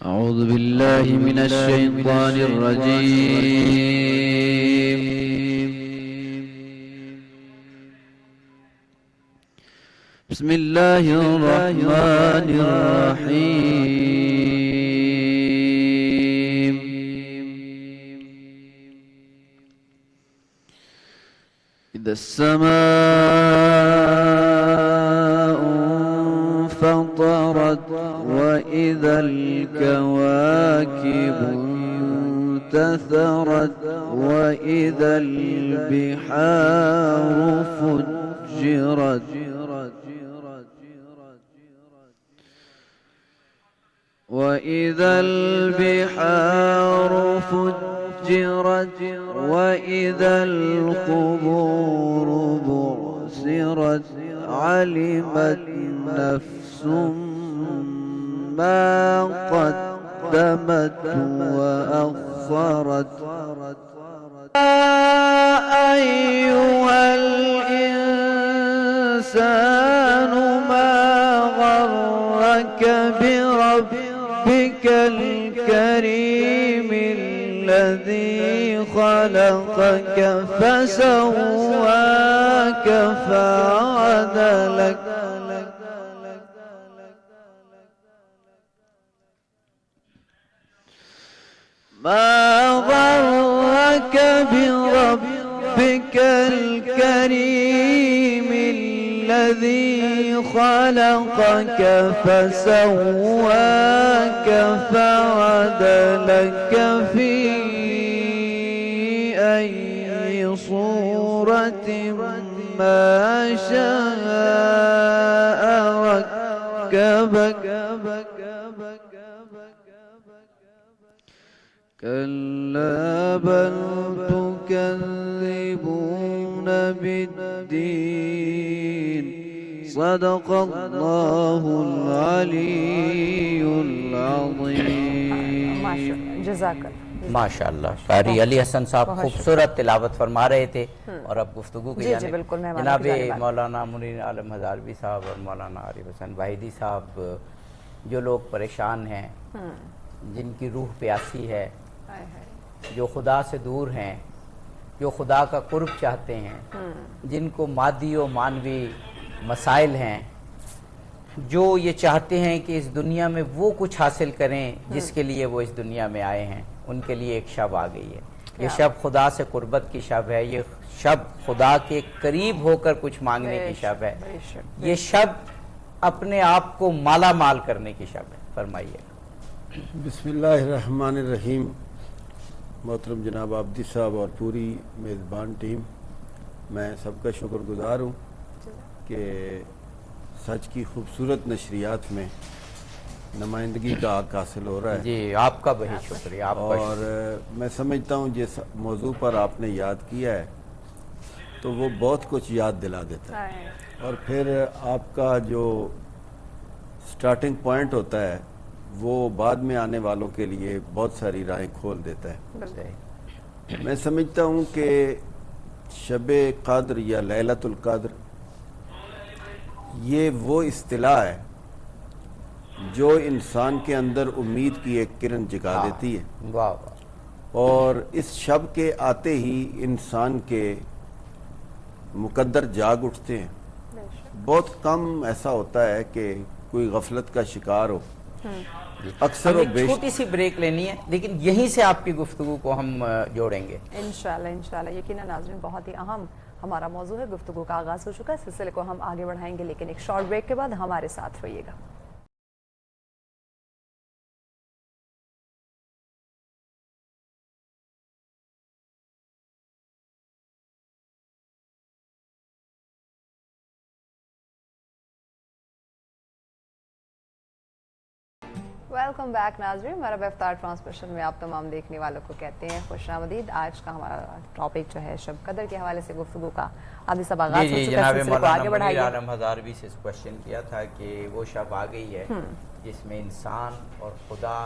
أعوذ بالله من الشيطان الرجيم. بسم الله الرحمن الرحيم. إذا السماء انفطرت وإذا الكواكب انتثرت وإذا البحار فجرت وإذا البحار فجرت وإذا القبور بعثرت علمت نفس ما قدمت وأخرت. أيها الإنسان ما غرك بربك الكريم الذي خلقك فسواك فعدلك. ما غرك بربك الكريم الذي خلقك فسواك فعدلك في أي صورة ما شاء ركبك. كلا بل تكذبون بالدين صدق الله العلي العظيم. ماشاءاللہ، جزاک اللہ. ماشاءاللہ. قاری علی حسن صاحب خوبصورت تلاوت فرما رہے تھے اور اب گفتگو کی جی بالکل جناب مولانا منیر عالم ہزاروی صاحب اور مولانا عارف حسن واحدی صاحب، جو لوگ پریشان ہیں، جن کی روح پیاسی ہے، جو خدا سے دور ہیں، جو خدا کا قرب چاہتے ہیں، جن کو مادی و معنوی مسائل ہیں، جو یہ چاہتے ہیں کہ اس دنیا میں وہ کچھ حاصل کریں جس کے لیے وہ اس دنیا میں آئے ہیں، ان کے لیے ایک شب آ گئی ہے. یہ شب خدا سے قربت کی شب ہے، یہ شب خدا کے قریب ہو کر کچھ مانگنے کی شب ہے، یہ شب اپنے آپ کو مالا مال کرنے کی شب ہے. فرمائیے. بسم اللہ الرحمن الرحیم. محترم جناب عابدی صاحب اور پوری میزبان ٹیم، میں سب کا شکر گزار ہوں کہ سچ کی خوبصورت نشریات میں نمائندگی کا حق حاصل ہو رہا ہے. جی آپ کا بہت شکریہ. آپ کا اور میں سمجھتا ہوں جس موضوع پر آپ نے یاد کیا ہے تو وہ بہت کچھ یاد دلا دیتا ہے، اور پھر آپ کا جو سٹارٹنگ پوائنٹ ہوتا ہے وہ بعد میں آنے والوں کے لیے بہت ساری راہیں کھول دیتا ہے. میں سمجھتا ہوں کہ شب قدر یا لیلۃ القدر یہ وہ اصطلاح ہے جو انسان کے اندر امید کی ایک کرن جگا دیتی ہے. واہ واہ. اور اس شب کے آتے ہی انسان کے مقدر جاگ اٹھتے ہیں. بہت کم ایسا ہوتا ہے کہ کوئی غفلت کا شکار ہو. اکثر و بیشتر چھوٹی سی بریک لینی ہے، لیکن یہیں سے آپ کی گفتگو کو ہم جوڑیں گے انشاءاللہ. یقیناً ناظرین، بہت ہی اہم ہمارا موضوع ہے. گفتگو کا آغاز ہو چکا ہے، سلسلے کو ہم آگے بڑھائیں گے، لیکن ایک شارٹ بریک کے بعد ہمارے ساتھ رہیے گا. ویلکم بیک ناظرین. مرحب افطار ٹرانسمیشن میں آپ تمام دیکھنے والوں کو کہتے ہیں خوش آمدید. آج کا ہمارا ٹاپک جو ہے شب قدر کے حوالے سے گفتگو کا آدھی سب آغاز ہو چکا ہے. جناب سلسلے کو آگے بڑھائیے. مولانا عالم ہزاروی سے اس کوشچن کیا تھا کہ وہ شب آ گئی ہے جس میں انسان اور خدا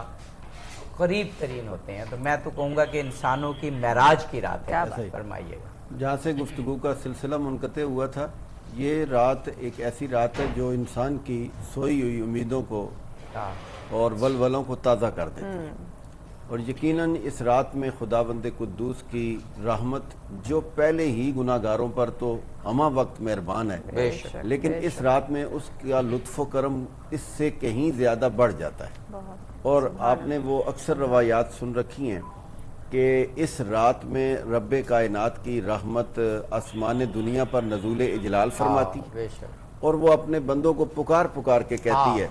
قریب ترین ہوتے ہیں، تو میں تو کہوں گا کہ انسانوں کی معراج کی رات ہے. فرمائیے گا. جہاں سے گفتگو کا سلسلہ منقطع ہوا تھا، یہ رات ایک ایسی رات ہے جو انسان کی سوئی ہوئی امیدوں کو اور ولولوں کو تازہ کر دیتی ہے. اور یقیناً اس رات میں خداوند قدوس کی رحمت جو پہلے ہی گناہگاروں پر تو ہمہ وقت مہربان ہے، لیکن اس رات میں اس کا لطف و کرم اس سے کہیں زیادہ بڑھ جاتا ہے. اور آپ نے وہ اکثر روایات سن رکھی ہیں کہ اس رات میں رب کائنات کی رحمت آسمان دنیا پر نزول اجلال فرماتی، اور وہ اپنے بندوں کو پکار پکار کے کہتی ہے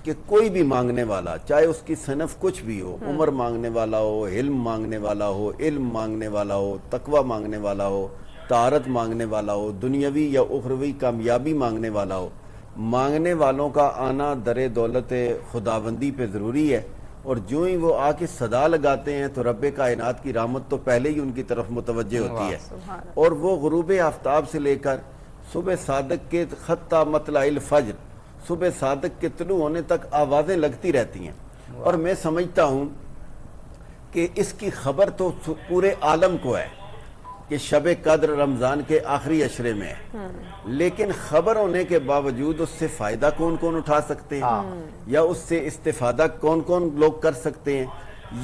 کہ کوئی بھی مانگنے والا، چاہے اس کی صنف کچھ بھی ہو، عمر مانگنے والا ہو، علم مانگنے والا ہو، علم مانگنے والا ہو، تقوی مانگنے والا ہو، طہارت مانگنے والا ہو، دنیاوی یا اخروی کامیابی مانگنے والا ہو، مانگنے والوں کا آنا در دولت خداوندی پہ ضروری ہے. اور جو ہی وہ آ کے صدا لگاتے ہیں تو رب کائنات کی رحمت تو پہلے ہی ان کی طرف متوجہ ہوتی ہے. اور وہ غروب آفتاب سے لے کر صبح صادق کے خطہ مطلع الفجر، صبح صادق کے طلوع ہونے تک آوازیں لگتی رہتی ہیں. اور میں سمجھتا ہوں کہ اس کی خبر تو پورے عالم کو ہے کہ شب قدر رمضان کے آخری عشرے میں ہے، لیکن خبر ہونے کے باوجود اس سے فائدہ کون کون اٹھا سکتے ہیں یا اس سے استفادہ کون کون لوگ کر سکتے ہیں،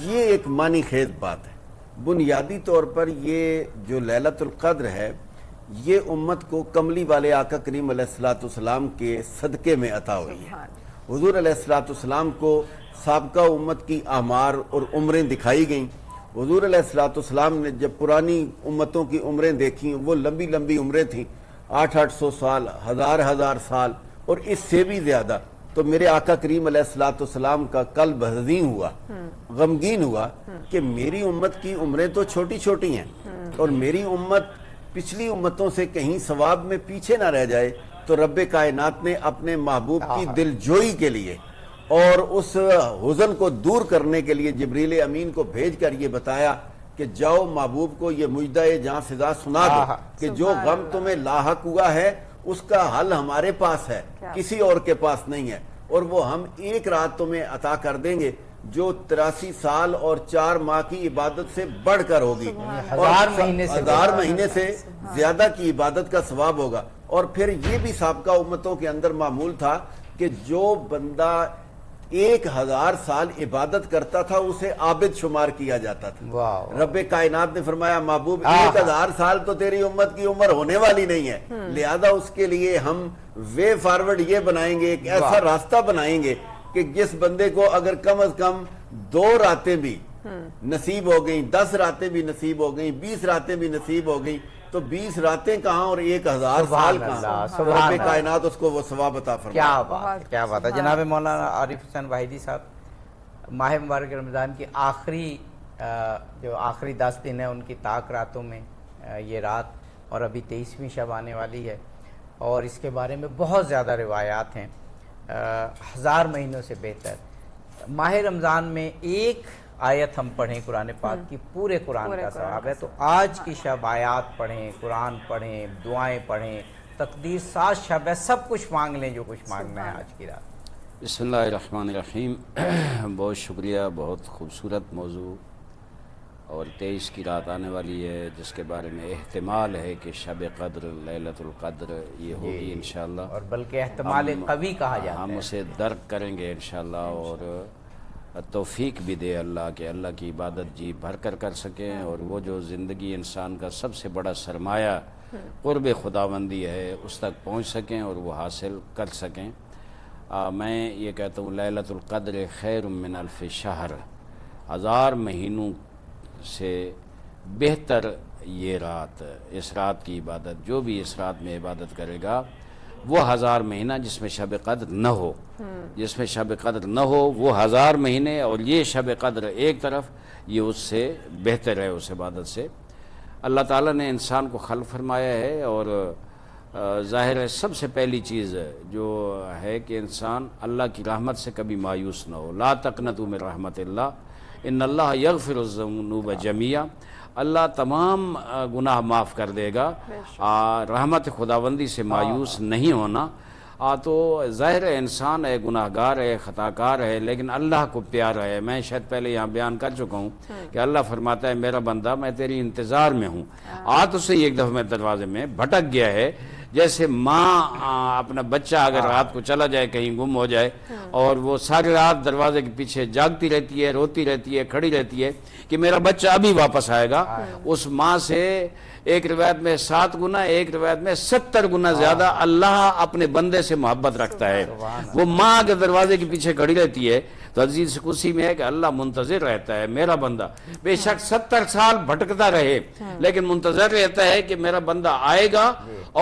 یہ ایک معنی خیز بات ہے. بنیادی طور پر یہ جو لیلۃ القدر ہے یہ امت کو کملی والے آقا کریم علیہ السلام کے صدقے میں عطا ہوئی ہے. حضور علیہ السلام کو سابقہ امت کی اعمار اور عمریں دکھائی گئیں. حضور علیہ السلام نے جب پرانی امتوں کی عمریں دیکھیں، وہ لمبی لمبی عمریں تھیں، 800 سال، 1000 سال اور اس سے بھی زیادہ. تو میرے آقا کریم علیہ السلام کا قلب حزین ہوا، غمگین ہوا کہ میری امت کی عمریں تو چھوٹی چھوٹی ہیں اور میری امت پچھلی امتوں سے کہیں ثواب میں پیچھے نہ رہ جائے. تو رب کائنات نے اپنے محبوب کی دل جوئی کے لیے اور اس حزن کو دور کرنے کے لیے جبریل امین کو بھیج کر یہ بتایا کہ جاؤ محبوب کو یہ مجدہ جاں فضا سنا دو کہ جو غم تمہیں لاحق ہوا ہے اس کا حل ہمارے پاس ہے، کسی اور کے پاس نہیں ہے، اور وہ ہم ایک رات تمہیں عطا کر دیں گے جو 83 سال اور 4 ماہ کی عبادت سے بڑھ کر ہوگی، اور 1000 مہینے سے زیادہ کی عبادت کا ثواب ہوگا۔ اور پھر یہ بھی سابقہ امتوں کے اندر معمول تھا کہ جو بندہ 1000 سال عبادت کرتا تھا اسے عابد شمار کیا جاتا تھا۔ رب کائنات نے فرمایا محبوب 1000 سال تو تیری امت کی عمر ہونے والی نہیں ہے، لہذا اس کے لیے ہم وے فارورڈ یہ بنائیں گے، ایک ایسا راستہ بنائیں گے کہ جس بندے کو اگر کم از کم 2 راتیں بھی نصیب ہو گئیں، 10 راتیں بھی نصیب ہو گئیں، 20 راتیں بھی نصیب ہو گئیں، تو 20 راتیں کہاں اور 1000 سال کہاں، رب کائنات اس کو وہ ثواب عطا فرمائے۔ کیا بات ہے جناب مولانا عارف حسین واحدی صاحب، ماہ مبارک رمضان کی جو آخری 10 دن ہیں ان کی طاق راتوں میں یہ رات، اور ابھی 23ویں شب آنے والی ہے، اور اس کے بارے میں بہت زیادہ روایات ہیں، 1000 مہینوں سے بہتر۔ ماہ رمضان میں ایک آیت ہم پڑھیں قرآن پاک کی، پورے قرآن کا ثواب ہے۔ تو آج کی شب آیات پڑھیں، قرآن پڑھیں، دعائیں پڑھیں، تقدیر 7 شب ہے، سب کچھ مانگ لیں جو کچھ مانگنا ہے آج کی رات۔ بسم اللہ الرحمن الرحیم۔ بہت شکریہ، بہت خوبصورت موضوع، اور 23 کی رات آنے والی ہے جس کے بارے میں احتمال ہے کہ شب قدر، لیلۃ القدر یہ ہوگی انشاءاللہ، اور بلکہ احتمال قوی کہا جاتا ہے، ہم اسے درک کریں گے انشاءاللہ، اور توفیق بھی دے اللہ کہ اللہ کی عبادت جی بھر کر سکیں، اور وہ جو زندگی انسان کا سب سے بڑا سرمایہ قرب خداوندی ہے اس تک پہنچ سکیں اور وہ حاصل کر سکیں۔ میں یہ کہتا ہوں لیلۃ القدر خیر من الف شہر، 1000 مہینوں سے بہتر یہ رات، اس رات کی عبادت، جو بھی اس رات میں عبادت کرے گا وہ 1000 مہینہ جس میں شب قدر نہ ہو، جس میں شب قدر نہ ہو وہ 1000 مہینے، اور یہ شب قدر ایک طرف، یہ اس سے بہتر ہے اس عبادت سے۔ اللہ تعالیٰ نے انسان کو خلق فرمایا ہے، اور ظاہر ہے سب سے پہلی چیز جو ہے کہ انسان اللہ کی رحمت سے کبھی مایوس نہ ہو۔ لا تقنطوا من رحمت اللہ ان اللہ یغفر الذنوب جميعا، اللہ تمام گناہ معاف کر دے گا، رحمت خداوندی سے مایوس نہیں ہونا۔ تو ظاہر ہے انسان ہے، گناہ گار ہے، خطا کار ہے، لیکن اللہ کو پیارا ہے۔ میں شاید پہلے یہاں بیان کر چکا ہوں کہ اللہ فرماتا ہے میرا بندہ میں تیری انتظار میں ہوں، تو سے ایک دفعہ میں دروازے میں بھٹک گیا ہے، جیسے ماں اپنا بچہ اگر رات کو چلا جائے کہیں گم ہو جائے اور وہ ساری رات دروازے کے پیچھے جاگتی رہتی ہے، روتی رہتی ہے، کھڑی رہتی ہے کہ میرا بچہ ابھی واپس آئے گا، اس ماں سے ایک روایت میں 7 گنا، ایک روایت میں 70 گنا زیادہ اللہ اپنے بندے سے محبت رکھتا ہے۔ وہ ماں اگر دروازے کے پیچھے کھڑی رہتی ہے تو حدیث قدسی میں ہے کہ اللہ منتظر رہتا ہے، میرا بندہ بے شک 70 سال بھٹکتا رہے لیکن منتظر رہتا ہے کہ میرا بندہ آئے گا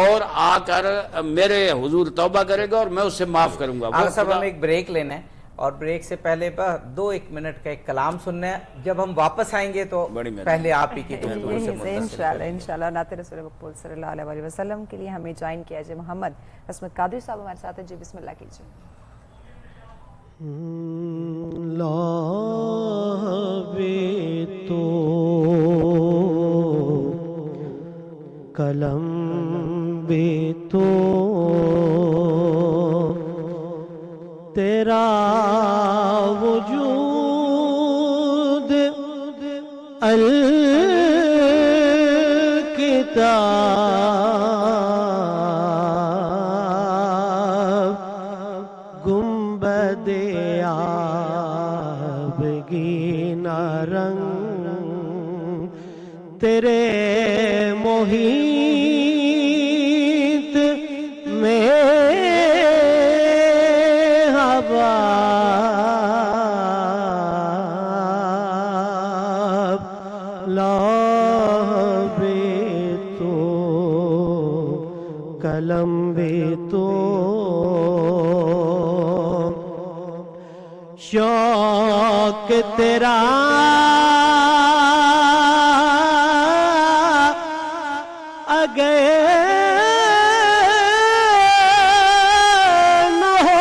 اور آ کر میرے حضور توبہ کرے گا اور میں اسے معاف کروں گا۔ آقا صاحب ہمیں ایک بریک لینا ہے، اور بریک سے پہلے 2-1 منٹ کا ایک کلام سننا ہے، جب ہم واپس آئیں گے تو پہلے آپ ہی کی انشاءاللہ نعت رسول مقبول صلی اللہ علیہ وسلم کے لیے ہمیں جوائن کیا جائے۔ محمد عصمت قادری صاحب ہمارے ساتھ ہیں، جی بسم اللہ کیجئے۔ لابے تو قلم بے تو تیرا وجود الکتاب گنبد آبگینہ رنگ تیرے محیط میں لابے تو قلم بے تو شوق تیرا اگر نہ ہو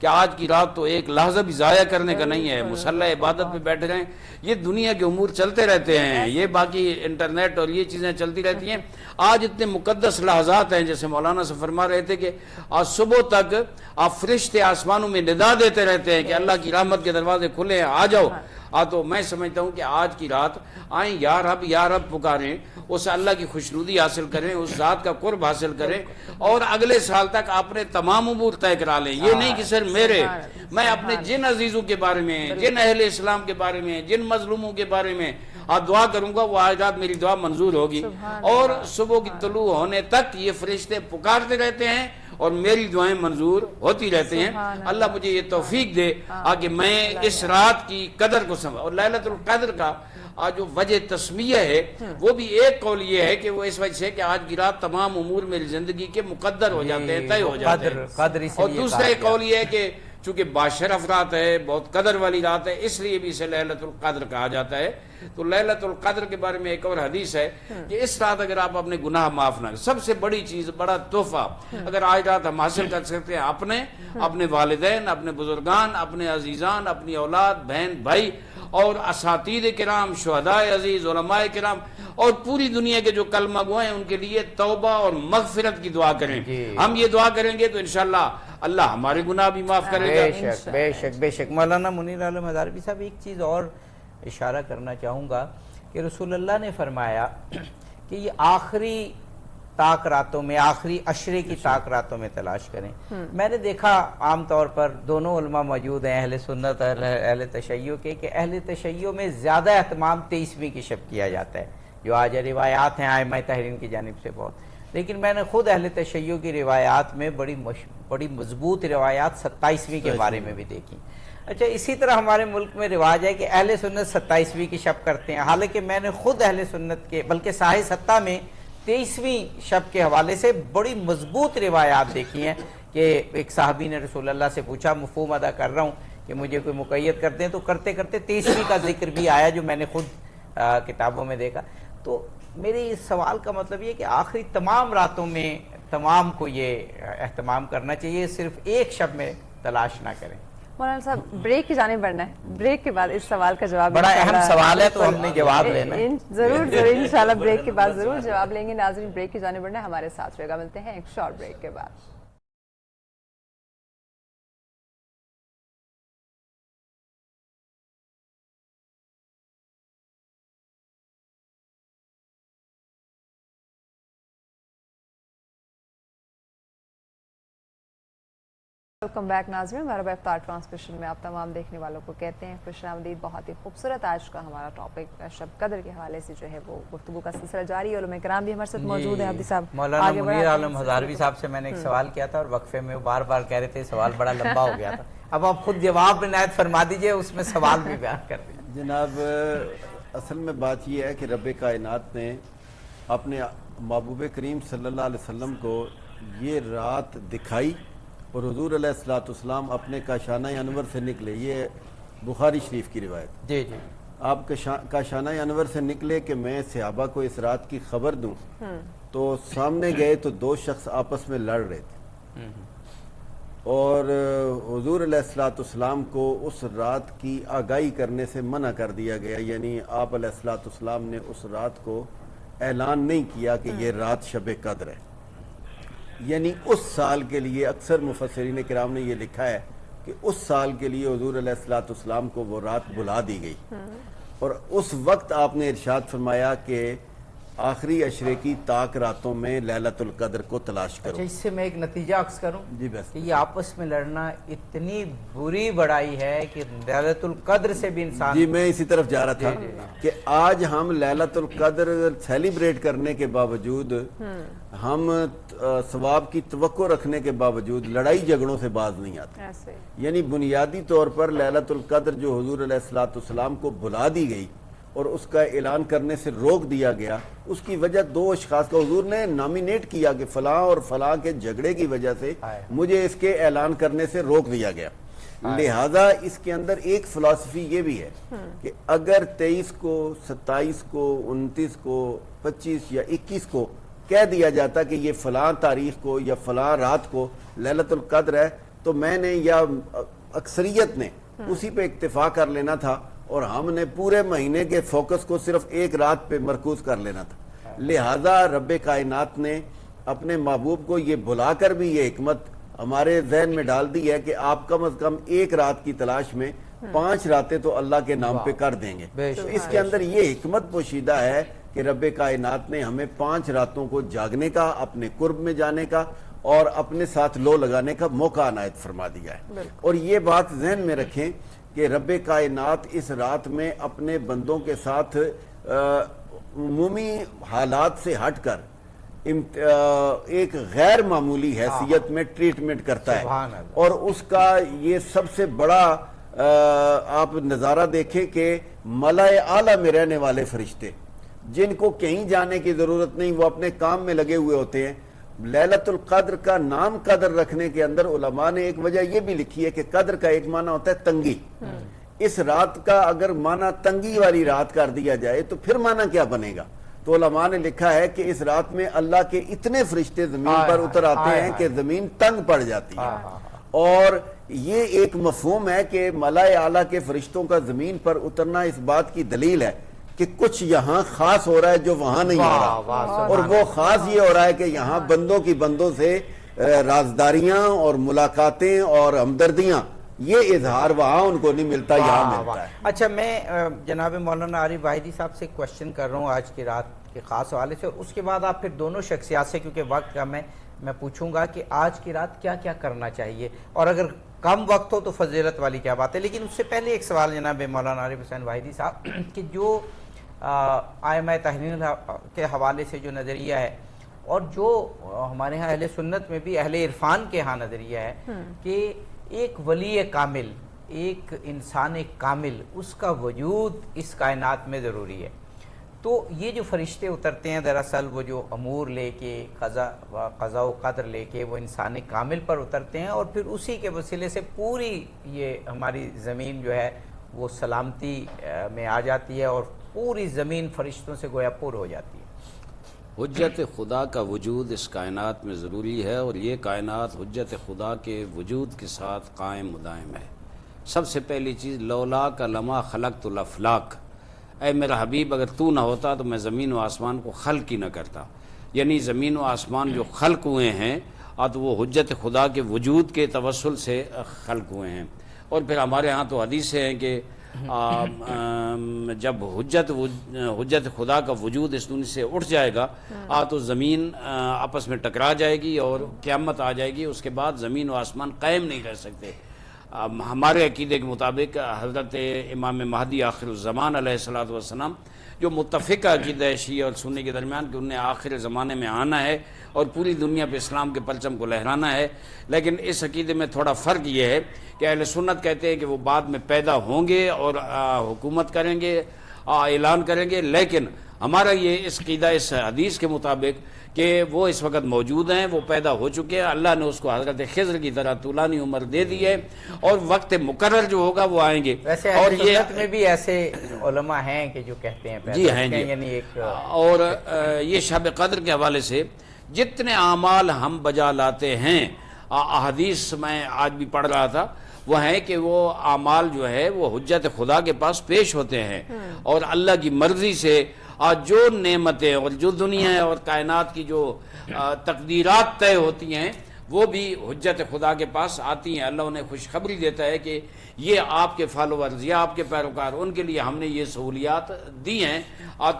کہ آج کی رات تو ایک لحظہ بھی ضائع کرنے کا نہیں ہے. مصلی عبادت پہ بیٹھ جائیں. یہ دنیا کے امور چلتے رہتے ہیں, یہ باقی انٹرنیٹ اور یہ چیزیں چلتی رہتی ہیں. آج اتنے مقدس لحظات ہیں, جیسے مولانا سے فرما رہے تھے کہ آج صبح تک آپ فرشتے آسمانوں میں ندا دیتے رہتے ہیں کہ اللہ کی رحمت کے دروازے کھلے ہیں, آ جاؤ. تو میں سمجھتا ہوں کہ آج کی رات آئیں, یا رب پکاریں, اس اللہ کی خوشنودی حاصل کریں, اس ذات کا قرب حاصل کریں, اور اگلے سال تک اپنے تمام امور طے کرا لیں. یہ نہیں کہ صرف میرے, میں اپنے جن عزیزوں کے بارے میں, جن اہل اسلام کے بارے میں, جن مظلوموں کے بارے میں دعا کروں گا, وہ آج رات میری دعا منظور ہوگی. اور صبح کی طلوع ہونے تک یہ فرشتے پکارتے رہتے ہیں اور میری دعائیں منظور ہوتی رہتے ہیں. اللہ مجھے یہ توفیق دے کہ میں اس رات کی قدر کو سمجھ. اور لیلۃ القدر کا جو وجہ تسمیہ ہے وہ بھی ایک قول یہ ہے کہ وہ اس وجہ سے کہ آج کی رات تمام امور میری زندگی کے مقدر ہو جاتے ہیں, طے ہو جاتے ہیں. اور دوسرا ایک قول یہ ہے کہ چونکہ باشرف رات ہے, بہت قدر والی رات ہے, اس لیے بھی اسے لیلۃ القدر کہا جاتا ہے. تو لیلۃ القدر کے بارے میں ایک اور حدیث ہے کہ اس رات اگر آپ اپنے گناہ معاف نہ کریں, سب سے بڑی چیز, بڑا تحفہ اگر آج رات ہم حاصل کر سکتے ہیں اپنے والدین, اپنے بزرگان, اپنے عزیزان, اپنی اولاد, بہن بھائی, اور اساتید کرام, شہداء عزیز, علماء کرام, اور پوری دنیا کے جو کلمہ گو ہیں ان کے لیے توبہ اور مغفرت کی دعا کریں. ہم یہ دعا کریں گے تو انشاءاللہ اللہ ہمارے گناہ بھی معاف کرے گا. بے شک. مولانا منیر عالم ہزاروی صاحب, ایک چیز اور اشارہ کرنا چاہوں گا کہ رسول اللہ نے فرمایا کہ یہ آخری طاق راتوں میں, آخری عشرے کی طاق راتوں میں تلاش کریں. میں نے دیکھا عام طور پر دونوں علماء موجود ہیں, اہل سنت اور اہل تشیع کے, کہ اہل تشیع میں زیادہ اہتمام 23ویں کی شب کیا جاتا ہے, جو آج روایات ہیں ائمہ تحرین کی جانب سے بہت. لیکن میں نے خود اہل تشیع کی روایات میں بڑی مضبوط روایات 27ویں کے بارے میں بھی دیکھی. اچھا, اسی طرح ہمارے ملک میں رواج ہے کہ اہل سنت 27ویں کی شب کرتے ہیں, حالانکہ میں نے خود اہل سنت کے بلکہ صاحِ ستہ میں 23ویں شب کے حوالے سے بڑی مضبوط روایات دیکھی ہیں کہ ایک صحابی نے رسول اللہ سے پوچھا, مفہوم ادا کر رہا ہوں, کہ مجھے کوئی مقید کرتے ہیں, تو کرتے کرتے 23ویں کا ذکر بھی آیا, جو میں نے خود کتابوں میں دیکھا. تو میرے اس سوال کا مطلب یہ کہ آخری تمام راتوں میں تمام کو یہ اہتمام کرنا چاہیے, صرف ایک شب میں تلاش نہ کریں. مولانا صاحب, بریک کی جانب بڑھنا ہے, بریک کے بعد اس سوال کا جواب, بڑا اہم سوال ہے تو ہم نے جواب لینا ہے. ضرور انشاءاللہ بریک کے بعد ضرور جواب لیں گے. ناظرین, بریک کی جانب بڑھنا ہے, ہمارے ساتھ رہے گا. ملتے ہیں ایک شارٹ بریک کے بعد. ویلکم بیک ناظرین, ہمارا افطار ٹرانسمیشن میں آپ تمام دیکھنے والوں کو کہتے ہیں خوش آمدید. بہت ہی خوبصورت آج کا ہمارا ٹاپک شب قدر کے حوالے سے جو ہے وہ گفتگو کا سلسلہ جاری ہے. علماء کرام بھی ہمارے ساتھ موجود ہیں. حافظ صاحب, مولانا منیر عالم ہزاروی صاحب سے میں نے ایک سوال کیا تھا, اور وقفے میں وہ بار بار کہہ رہے تھے سوال بڑا لمبا ہو گیا تھا. اب آپ خود جواب عنایت فرما دیجئے, اس میں سوال بھی بیان کر دیجئے. جناب, اصل میں بات یہ ہے کہ رب کائنات نے اپنے محبوب کریم صلی اللہ علیہ وسلم کو یہ رات دکھائی, اور حضور علیہ الصلوۃ والسلام اپنے کاشانہ انور سے نکلے. یہ بخاری شریف کی روایت. جی, آپ کاشانہ انور سے نکلے کہ میں صحابہ کو اس رات کی خبر دوں, تو سامنے گئے تو 2 شخص آپس میں لڑ رہے تھے, اور حضور علیہ الصلوۃ والسلام کو اس رات کی آگاہی کرنے سے منع کر دیا گیا. یعنی آپ علیہ الصلوۃ والسلام نے اس رات کو اعلان نہیں کیا کہ یہ رات شب قدر ہے. یعنی اس سال کے لیے, اکثر مفسرین کرام نے یہ لکھا ہے کہ اس سال کے لیے حضور علیہ الصلوۃ والسلام کو وہ رات بلا دی گئی, اور اس وقت آپ نے ارشاد فرمایا کہ آخری عشرے کی طاق راتوں میں لیلۃ القدر کو تلاش کرو. اچھا, اس سے میں ایک نتیجہ عکس کروں جی بس, کہ یہ آپس میں لڑنا اتنی بری بڑائی ہے کہ لیلۃ القدر سے بھی انسان. جی, میں اسی طرف جا رہا تھا کہ آج ہم لیلۃ القدر سیلیبریٹ کرنے کے باوجود, ہم ثواب کی توقع رکھنے کے باوجود لڑائی جھگڑوں سے باز نہیں آتے. یعنی بنیادی طور پر لیلۃ القدر جو حضور علیہ الصلوۃ والسلام کو بلا دی گئی اور اس کا اعلان کرنے سے روک دیا گیا, اس کی وجہ 2 اشخاص کا حضور نے نامینیٹ کیا کہ فلاں اور فلاں کے جھگڑے کی وجہ سے مجھے اس کے اعلان کرنے سے روک دیا گیا. لہذا اس کے اندر ایک فلسفی یہ بھی ہے کہ اگر 23 کو, 27 کو, 29 کو, 25 یا 21 کو کہہ دیا جاتا کہ یہ فلاں تاریخ کو یا فلاں رات کو لیلۃ القدر ہے, تو میں نے یا اکثریت نے اسی پہ اکتفا کر لینا تھا اور ہم نے پورے مہینے کے فوکس کو صرف ایک رات پہ مرکوز کر لینا تھا. لہذا رب کائنات نے اپنے محبوب کو یہ بلا کر بھی یہ حکمت ہمارے ذہن میں ڈال دی ہے کہ آپ کم از کم ایک رات کی تلاش میں 5 راتیں تو اللہ کے نام پہ کر دیں گے. تو اس کے اندر یہ حکمت پوشیدہ ہے کہ رب کائنات نے ہمیں 5 راتوں کو جاگنے کا، اپنے قرب میں جانے کا اور اپنے ساتھ لو لگانے کا موقع عنایت فرما دیا ہے. اور یہ بات ذہن میں رکھیں کہ رب کائنات اس رات میں اپنے بندوں کے ساتھ عمومی حالات سے ہٹ کر ایک غیر معمولی حیثیت میں ٹریٹمنٹ کرتا ہے. اور اس کا یہ سب سے بڑا آپ نظارہ دیکھیں کہ ملائے اعلیٰ میں رہنے والے فرشتے جن کو کہیں جانے کی ضرورت نہیں، وہ اپنے کام میں لگے ہوئے ہوتے ہیں. لیلۃ القدر کا نام قدر رکھنے کے اندر علماء نے ایک وجہ یہ بھی لکھی ہے کہ قدر کا ایک معنی ہوتا ہے تنگی. اس رات کا اگر معنی تنگی والی رات کر دیا جائے تو پھر معنی کیا بنے گا؟ تو علماء نے لکھا ہے کہ اس رات میں اللہ کے اتنے فرشتے زمین پر اتر آتے ہیں کہ زمین تنگ پڑ جاتی ہے. اور یہ ایک مفہوم ہے کہ ملائے اعلیٰ کے فرشتوں کا زمین پر اترنا اس بات کی دلیل ہے کہ کچھ یہاں خاص ہو رہا ہے جو وہاں نہیں ہو رہا. اور وہ خاص یہ ہو رہا ہے کہ یہاں بندوں کی بندوں سے رازداریاں اور ملاقاتیں اور ہمدردیاں، یہ اظہار وہاں ان کو نہیں ملتا، یہاں ملتا ہے. اچھا، میں جناب مولانا عارف واحدی صاحب سے کوشچن کر رہا ہوں آج کی رات کے خاص حوالے سے، اور اس کے بعد آپ پھر دونوں شخصیات سے، کیونکہ وقت کم ہے، میں پوچھوں گا کہ آج کی رات کیا کیا کرنا چاہیے، اور اگر کم وقت ہو تو فضیلت والی کیا بات ہے. لیکن اس سے پہلے ایک سوال جناب مولانا عارف حسین واحدی صاحب کہ جو ائمہ تحریر کے حوالے سے جو نظریہ ہے، اور جو ہمارے ہاں اہل سنت میں بھی اہل عرفان کے ہاں نظریہ ہے کہ ایک ولی کامل، ایک انسان کامل، اس کا وجود اس کائنات میں ضروری ہے. تو یہ جو فرشتے اترتے ہیں دراصل وہ جو امور لے کے، قضاء و قدر لے کے وہ انسان کامل پر اترتے ہیں، اور پھر اسی کے وسیلے سے پوری یہ ہماری زمین جو ہے وہ سلامتی میں آ جاتی ہے اور پوری زمین فرشتوں سے گویا پر ہو جاتی ہے. حجت خدا کا وجود اس کائنات میں ضروری ہے، اور یہ کائنات حجت خدا کے وجود کے ساتھ قائم مدائم ہے. سب سے پہلی چیز، لولا کا لما خلقت الافلاک، اے میرا حبیب اگر تو نہ ہوتا تو میں زمین و آسمان کو خلق ہی نہ کرتا. یعنی زمین و آسمان جو خلق ہوئے ہیں تو وہ حجت خدا کے وجود کے توسل سے خلق ہوئے ہیں. اور پھر ہمارے ہاں تو حدیثیں ہیں کہ جب حجت خدا کا وجود اس دنیا سے اٹھ جائے گا تو زمین آپس میں ٹکرا جائے گی اور قیامت آ جائے گی. اس کے بعد زمین و آسمان قائم نہیں رہ سکتے. ہمارے عقیدے کے مطابق حضرت امام مہدی آخر الزمان علیہ الصلوۃ والسلام، جو متفقہ عقیدہ ہے شیعہ اور سنی کے درمیان کہ انہیں آخر زمانے میں آنا ہے اور پوری دنیا پہ اسلام کے پرچم کو لہرانا ہے، لیکن اس عقیدے میں تھوڑا فرق یہ ہے کہ اہل سنت کہتے ہیں کہ وہ بعد میں پیدا ہوں گے اور حکومت کریں گے، اعلان کریں گے. لیکن ہمارا یہ اس عقیدہ اس حدیث کے مطابق کہ وہ اس وقت موجود ہیں، وہ پیدا ہو چکے ہیں. اللہ نے اس کو حضرت خضر کی طرح طولانی عمر دے دی ہے، اور وقت مقرر جو ہوگا وہ آئیں گے. ویسے اور یہ سنت میں بھی ایسے علماء ہیں کہ جو کہتے ہیں جی ہیں جی. یعنی ایک اور یہ شب قدر کے حوالے سے جتنے اعمال ہم بجا لاتے ہیں، احادیث میں آج بھی پڑھ رہا تھا، وہ ہے کہ وہ اعمال جو ہے وہ حجت خدا کے پاس پیش ہوتے ہیں، اور اللہ کی مرضی سے جو نعمتیں اور جو دنیا اور کائنات کی جو تقدیرات طے ہوتی ہیں وہ بھی حجت خدا کے پاس آتی ہیں. اللہ انہیں خوشخبری دیتا ہے کہ یہ آپ کے فالوورز یا آپ کے پیروکار، ان کے لیے ہم نے یہ سہولیات دی ہیں.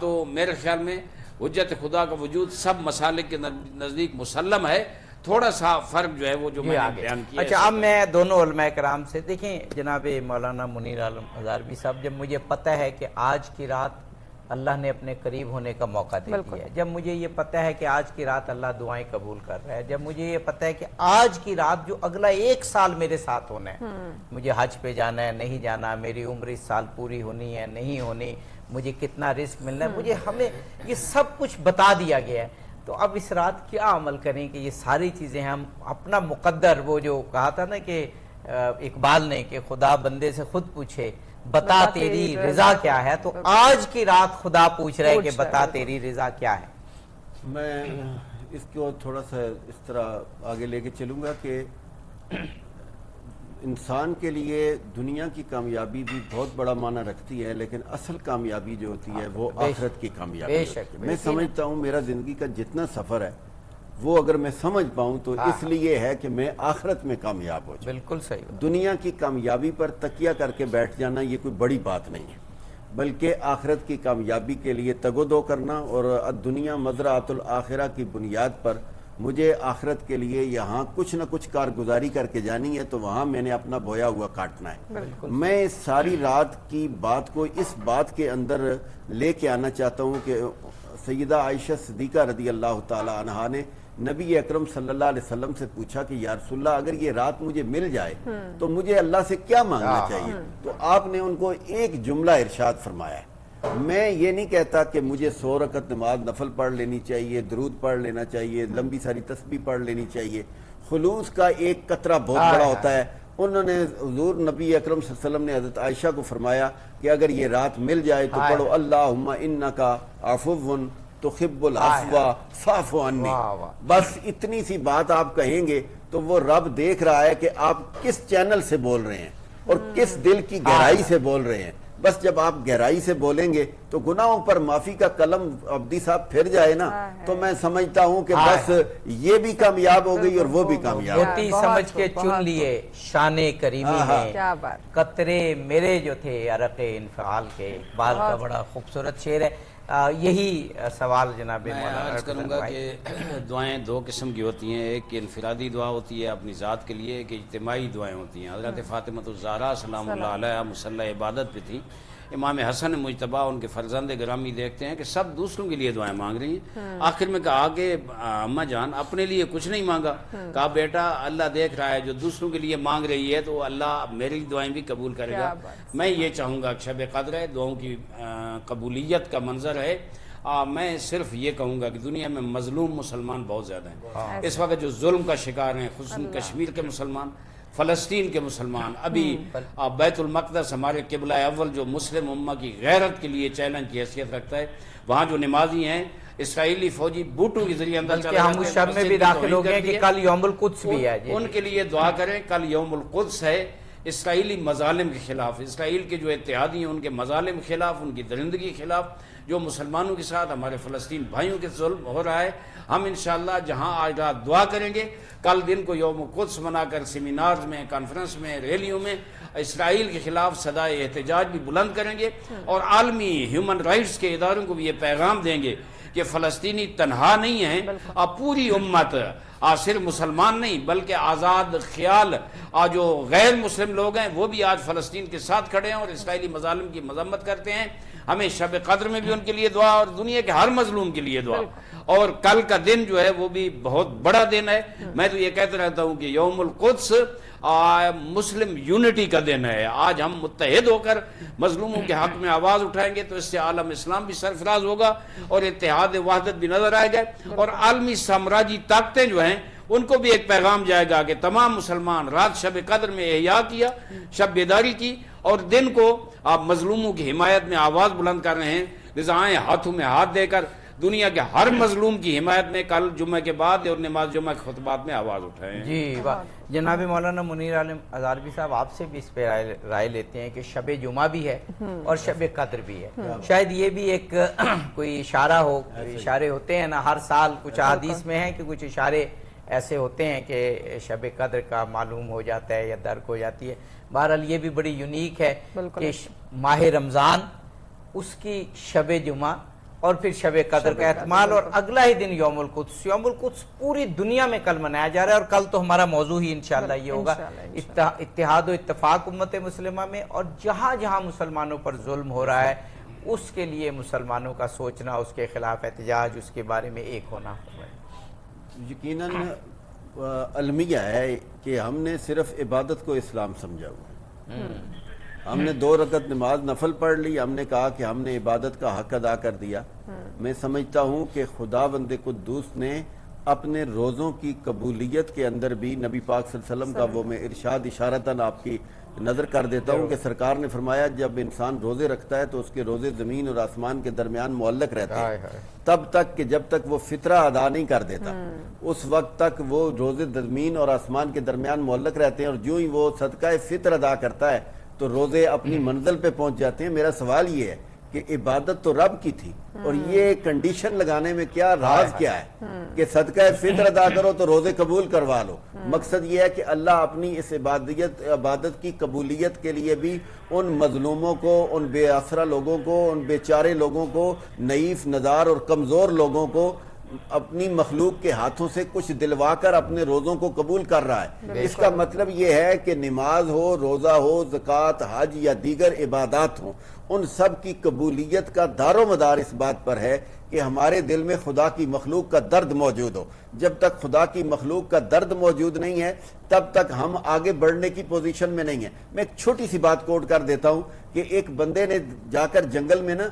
تو میرے خیال میں حجت خدا کا وجود سب مسالک کے نزدیک مسلم ہے. تھوڑا سا فرق جو ہے وہ جو میں نے بیان کیا. اچھا، اب میں دونوں علماء کرام سے، دیکھیں جناب مولانا منیر عالم ہزاروی صاحب، جب مجھے پتہ ہے کہ آج کی رات اللہ نے اپنے قریب ہونے کا موقع دے دیا ہے، جب مجھے یہ پتہ ہے کہ آج کی رات اللہ دعائیں قبول کر رہا ہے، جب مجھے یہ پتہ ہے کہ آج کی رات جو اگلا 1 سال میرے ساتھ ہونا ہے، مجھے حج پہ جانا ہے نہیں جانا، میری عمر اس سال پوری ہونی ہے نہیں ہونی، مجھے کتنا رزق ملنا ہے، مجھے ہمیں یہ سب کچھ بتا دیا گیا ہے. تو اب اس رات کیا عمل کریں کہ یہ ساری چیزیں ہم اپنا مقدر، وہ جو کہا تھا نا کہ اقبال نے کہ خدا بندے سے خود پوچھے بتا تیری رضا کیا ہے، تو آج کی رات خدا پوچھ رہے کہ بتا تیری رضا کیا ہے. میں اس کو تھوڑا سا اس طرح آگے لے کے چلوں گا کہ انسان کے لیے دنیا کی کامیابی بھی بہت بڑا معنی رکھتی ہے، لیکن اصل کامیابی جو ہوتی ہے وہ آخرت کی کامیابی ہے۔ میں سمجھتا ہوں میرا زندگی کا جتنا سفر ہے وہ اگر میں سمجھ پاؤں تو اس لیے ہے کہ میں آخرت میں کامیاب ہو جاؤں۔ بالکل صحیح۔ دنیا کی کامیابی پر تکیہ کر کے بیٹھ جانا یہ کوئی بڑی بات نہیں ہے، بلکہ آخرت کی کامیابی کے لیے تگ و دو کرنا، اور دنیا مزرعۃ الآخرہ کی بنیاد پر مجھے آخرت کے لیے یہاں کچھ نہ کچھ کارگزاری کر کے جانی ہے، تو وہاں میں نے اپنا بویا ہوا کاٹنا ہے۔ میں اس ساری رات کی بات کو اس بات کے اندر لے کے آنا چاہتا ہوں کہ سیدہ عائشہ صدیقہ رضی اللہ تعالی عنہا نے نبی اکرم صلی اللہ علیہ وسلم سے پوچھا کہ یا رسول اللہ اگر یہ رات مجھے مل جائے تو مجھے اللہ سے کیا مانگنا چاہیے؟ تو آپ نے ان کو ایک جملہ ارشاد فرمایا ہے، میں یہ نہیں کہتا کہ مجھے 100 رکعت نماز نفل پڑھ لینی چاہیے، درود پڑھ لینا چاہیے، لمبی ساری تسبیح پڑھ لینی چاہیے، خلوص کا ایک قطرہ بہت بڑا ہوتا ہے۔ انہوں نے حضور نبی اکرم صلی اللہ علیہ وسلم نے حضرت عائشہ کو فرمایا کہ اگر یہ رات مل جائے تو پڑھو اللہم انکا عفو تحب العفو فاعف عنی۔ بس اتنی سی بات آپ کہیں گے تو وہ رب دیکھ رہا ہے کہ آپ کس چینل سے بول رہے ہیں اور کس دل کی گہرائی سے بول رہے ہیں۔ بس جب آپ گہرائی سے بولیں گے تو گناہوں پر معافی کا قلم عبدی صاحب پھر جائے نا، تو میں سمجھتا ہوں کہ بس یہ بھی کامیاب ہو گئی اور وہ بھی کامیاب ہو گئی۔ موتی سمجھ کے چن لیے شان کریمی میں قطرے میرے جو تھے عرق انفعال کے، اقبال کا بڑا خوبصورت شعر ہے۔ یہی سوال جناب میں عرض کروں گا کہ دعائیں دو قسم کی ہوتی ہیں، ایک انفرادی دعا ہوتی ہے اپنی ذات کے لیے، ایک اجتماعی دعائیں ہوتی ہیں۔ حضرت فاطمہ الزہرا سلام اللہ علیہا مصلی عبادت پہ تھی، امام حسن مجتبیٰ ان کے فرزند گرامی دیکھتے ہیں کہ سب دوسروں کے لیے دعائیں مانگ رہی ہیں۔ آخر میں کہا کہ اماں جان اپنے لیے کچھ نہیں مانگا؟ کہا بیٹا اللہ دیکھ رہا ہے، جو دوسروں کے لیے مانگ رہی ہے تو اللہ میری دعائیں بھی قبول کرے گا۔ میں یہ چاہوں گا کہ شب قدر ہے، دعاؤں کی قبولیت کا منظر ہے۔ میں صرف یہ کہوں گا کہ دنیا میں مظلوم مسلمان بہت زیادہ ہیں اس وقت، جو ظلم کا شکار ہیں، خصوصاً کشمیر کے مسلمان، فلسطین کے مسلمان، ابھی بیت المقدس ہمارے قبلہ اول جو مسلم امہ کی غیرت کے لیے چیلنج کی حیثیت رکھتا ہے، وہاں جو نمازی ہیں اسرائیلی فوجی بوٹوں کے ذریعے اندر چلے ہم اس شب میں بھی داخل ہو گئے کہ کل یوم القدس بھی ہے، ان کے لیے دعا کریں۔ کل یوم القدس ہے، اسرائیلی مظالم کے خلاف، اسرائیل کے جو اتحادی ہیں ان کے مظالم کے خلاف، ان کی درندگی کے خلاف، جو مسلمانوں کے ساتھ ہمارے فلسطین بھائیوں کے ظلم ہو رہا ہے، ہم انشاءاللہ جہاں آج رات دعا کریں گے، کل دن کو یوم قدس منا کر سیمینارز میں، کانفرنس میں، ریلیوں میں اسرائیل کے خلاف صدائے احتجاج بھی بلند کریں گے، اور عالمی ہیومن رائٹس کے اداروں کو بھی یہ پیغام دیں گے کہ فلسطینی تنہا نہیں ہیں، پوری امت، صرف مسلمان نہیں بلکہ آزاد خیال جو غیر مسلم لوگ ہیں وہ بھی آج فلسطین کے ساتھ کھڑے ہیں اور اسرائیلی مظالم کی مذمت کرتے ہیں۔ ہمیں شب قدر میں بھی ان کے لیے دعا، اور دنیا کے ہر مظلوم کے لیے دعا، اور کل کا دن جو ہے وہ بھی بہت بڑا دن ہے۔ میں تو یہ کہتا رہتا ہوں کہ یوم القدس مسلم یونٹی کا دن ہے۔ آج ہم متحد ہو کر مظلوموں کے حق میں آواز اٹھائیں گے تو اس سے عالم اسلام بھی سرفراز ہوگا اور اتحاد وحدت بھی نظر آئے گا، اور عالمی سامراجی طاقتیں جو ہیں ان کو بھی ایک پیغام جائے گا کہ تمام مسلمان رات شب قدر میں احیا کیا، شب بیداری کی، اور دن کو آپ مظلوموں کی حمایت میں آواز بلند کر رہے ہیں، لذا آئیں ہاتھوں میں ہاتھ دے کر دنیا کے ہر مظلوم کی حمایت میں کل جمعہ کے بعد اور نماز جمعہ کے خطبات میں آواز اٹھائیں۔ جی جناب مولانا منیر عالم ہزاروی صاحب آپ سے بھی اس پہ رائے لیتے ہیں کہ شب جمعہ بھی ہے اور شب قدر بھی ہے، شاید یہ بھی ایک کوئی اشارہ ہو، اشارے ہوتے ہیں نا ہر سال، کچھ احادیث میں ہیں کہ کچھ اشارے ایسے ہوتے ہیں کہ شب قدر کا معلوم ہو جاتا ہے یا درک ہو جاتی ہے۔ بہرحال یہ بھی بڑی یونیک ہے کہ ماہ رمضان، اس کی شب جمعہ اور پھر شب قدر کا احتمال، اور اگلا ہی دن یوم القدس۔ یوم القدس پوری دنیا میں کل منایا جا رہا ہے، اور کل تو ہمارا موضوع ہی انشاءاللہ یہ ہوگا اتحاد و اتفاق امت مسلمہ میں، اور جہاں جہاں مسلمانوں پر ظلم ہو رہا ہے اس کے لیے مسلمانوں کا سوچنا، اس کے خلاف احتجاج، اس کے بارے میں ایک ہونا۔ یقیناً المیہ ہے کہ ہم نے صرف عبادت کو اسلام سمجھا ہوا، ہم نے 2 رکعت نماز نفل پڑھ لی، ہم نے کہا کہ ہم نے عبادت کا حق ادا کر دیا۔ میں سمجھتا ہوں کہ خداوند قدوس نے اپنے روزوں کی قبولیت کے اندر بھی نبی پاک صلی اللہ علیہ وسلم کا وہ میں ارشاد اشارتاً آپ کی نظر کر دیتا ہوں کہ سرکار نے فرمایا جب انسان روزے رکھتا ہے تو اس کے روزے زمین اور آسمان کے درمیان معلق رہتے ہیں تب تک کہ جب تک وہ فطرہ ادا نہیں کر دیتا اس وقت تک وہ روزے زمین اور آسمان کے درمیان معلق رہتے ہیں، اور جو ہی وہ صدقہ فطر ادا کرتا ہے تو روزے اپنی منزل پہ پہنچ جاتے ہیں۔ میرا سوال یہ ہے کہ عبادت تو رب کی تھی، اور یہ کنڈیشن لگانے میں کیا راز کیا ہے کہ صدقہ فطر ادا کرو تو روزے قبول کروا لو؟ مقصد یہ ہے کہ اللہ اپنی اس عبادت کی قبولیت کے لیے بھی ان مظلوموں کو، ان بے آسرا لوگوں کو، ان بیچارے لوگوں کو، نحیف نزار اور کمزور لوگوں کو اپنی مخلوق کے ہاتھوں سے کچھ دلوا کر اپنے روزوں کو قبول کر رہا ہے۔ اس کا مطلب یہ ہے کہ نماز ہو، روزہ ہو، زکوٰۃ، حج یا دیگر عبادات ہوں، ان سب کی قبولیت کا دار و مدار اس بات پر ہے کہ ہمارے دل میں خدا کی مخلوق کا درد موجود ہو۔ جب تک خدا کی مخلوق کا درد موجود نہیں ہے تب تک ہم آگے بڑھنے کی پوزیشن میں نہیں ہیں۔ میں ایک چھوٹی سی بات کوٹ کر دیتا ہوں کہ ایک بندے نے جا کر جنگل میں نا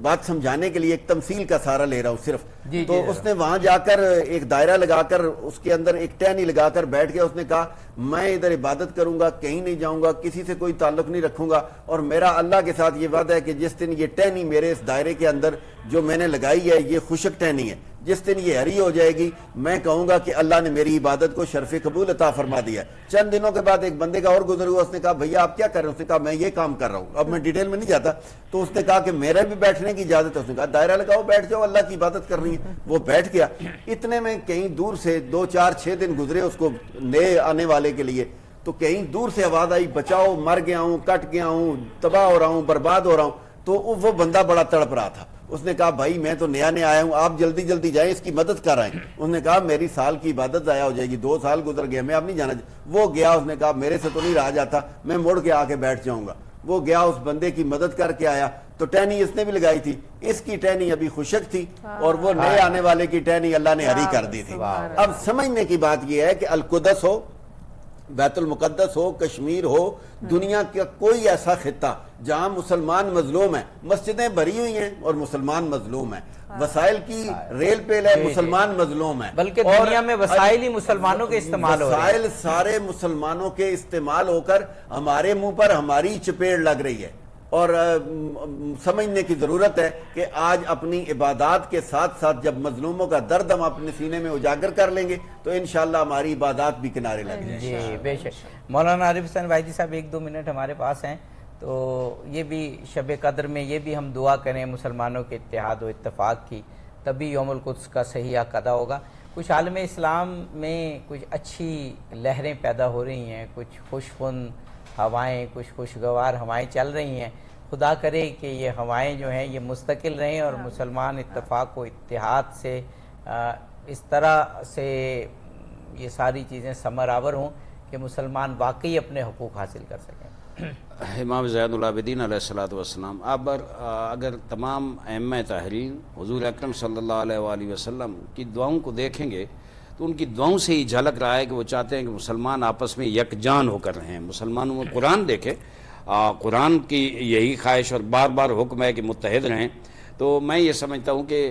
بات سمجھانے کے لیے ایک تمثیل کا سہارا لے رہا ہوں صرف، تو اس نے وہاں جا کر ایک دائرہ لگا کر اس کے اندر ایک ٹہنی لگا کر بیٹھ گیا۔ اس نے کہا میں ادھر عبادت کروں گا، کہیں نہیں جاؤں گا، کسی سے کوئی تعلق نہیں رکھوں گا، اور میرا اللہ کے ساتھ یہ وعدہ ہے کہ جس دن یہ ٹہنی میرے اس دائرے کے اندر جو میں نے لگائی ہے یہ خشک ٹہنی ہے، جس دن یہ ہری ہو جائے گی میں کہوں گا کہ اللہ نے میری عبادت کو شرف قبول عطا فرما دیا۔ چند دنوں کے بعد ایک بندے کا اور گزر ہوا، اس نے کہا بھیا آپ کیا کر رہے ہیں؟ اس نے کہا میں یہ کام کر رہا ہوں، اب میں ڈیٹیل میں نہیں جاتا۔ تو اس نے کہا کہ میرے بھی بیٹھنے کی اجازت ہے؟ اس نے کہا دائرہ لگاؤ، بیٹھ جاؤ، اللہ کی عبادت کر رہی ہے۔ وہ بیٹھ گیا۔ اتنے میں کہیں دور سے 2 4 6 دن گزرے اس کو نئے آنے والے کے لیے، تو کہیں دور سے آواز آئی بچاؤ، مر گیا ہوں، کٹ گیا ہوں، تباہ ہو رہا ہوں، برباد ہو رہا ہوں۔ تو وہ بندہ بڑا تڑپ رہا تھا۔ اس نے کہا بھائی میں تو نیا آیا ہوں، آپ جلدی جلدی جائیں، اس کی مدد کر آئیں۔ اس نے کہا میری سال کی عبادت ضائع ہو جائے گی، 2 سال گزر گئے، میں اب نہیں جانا۔ وہ گیا، اس نے کہا میرے سے تو نہیں رہا جاتا، میں مڑ کے آ کے بیٹھ جاؤں گا۔ وہ گیا، اس بندے کی مدد کر کے آیا، تو ٹہنی اس نے بھی لگائی تھی، اس کی ٹہنی ابھی خشک تھی اور وہ نئے آنے والے کی ٹہنی اللہ نے ہری کر دی تھی۔ اب سمجھنے کی بات یہ ہے کہ القدس ہو، بیت المقدس ہو، کشمیر ہو، دنیا کا کوئی ایسا خطہ جہاں مسلمان مظلوم ہیں، مسجدیں بھری ہوئی ہیں اور مسلمان مظلوم ہیں، وسائل کی ریل پیل ہے، مسلمان مظلوم ہیں، بلکہ دنیا میں وسائل ہی مسلمانوں کے استعمال ہو رہے ہیں، وسائل سارے مسلمانوں کے استعمال ہو کر ہمارے منہ پر ہماری چپیڑ لگ رہی ہے۔ اور سمجھنے کی ضرورت ہے کہ آج اپنی عبادات کے ساتھ ساتھ جب مظلوموں کا درد ہم اپنے سینے میں اجاگر کر لیں گے تو انشاءاللہ ہماری عبادات بھی کنارے لگیں گے۔ جی بے شک۔ مولانا عارف حسین بھائی جی صاحب 1-2 منٹ ہمارے پاس ہیں، تو یہ بھی شب قدر میں یہ بھی ہم دعا کریں مسلمانوں کے اتحاد و اتفاق کی، تبھی یوم القدس کا صحیح حق ادا ہوگا۔ کچھ عالم اسلام میں کچھ اچھی لہریں پیدا ہو رہی ہیں، کچھ خوشگوار ہوائیں، کچھ خوشگوار ہوائیں چل رہی ہیں۔ خدا کرے کہ یہ ہوائیں جو ہیں یہ مستقل رہیں اور مسلمان اتفاق و اتحاد سے اس طرح سے یہ ساری چیزیں ثمر آور ہوں کہ مسلمان واقعی اپنے حقوق حاصل کر سکیں۔ امام زین العابدین علیہ السلام اگر تمام ائمہ طاہرین حضور اکرم صلی اللہ علیہ وآلہ وسلم کی دعاؤں کو دیکھیں گے تو ان کی دعاؤں سے ہی جھلک رہا ہے کہ وہ چاہتے ہیں کہ مسلمان آپس میں یکجان ہو کر رہیں۔ مسلمانوں میں قرآن دیکھیں، قرآن کی یہی خواہش اور بار بار حکم ہے کہ متحد رہیں۔ تو میں یہ سمجھتا ہوں کہ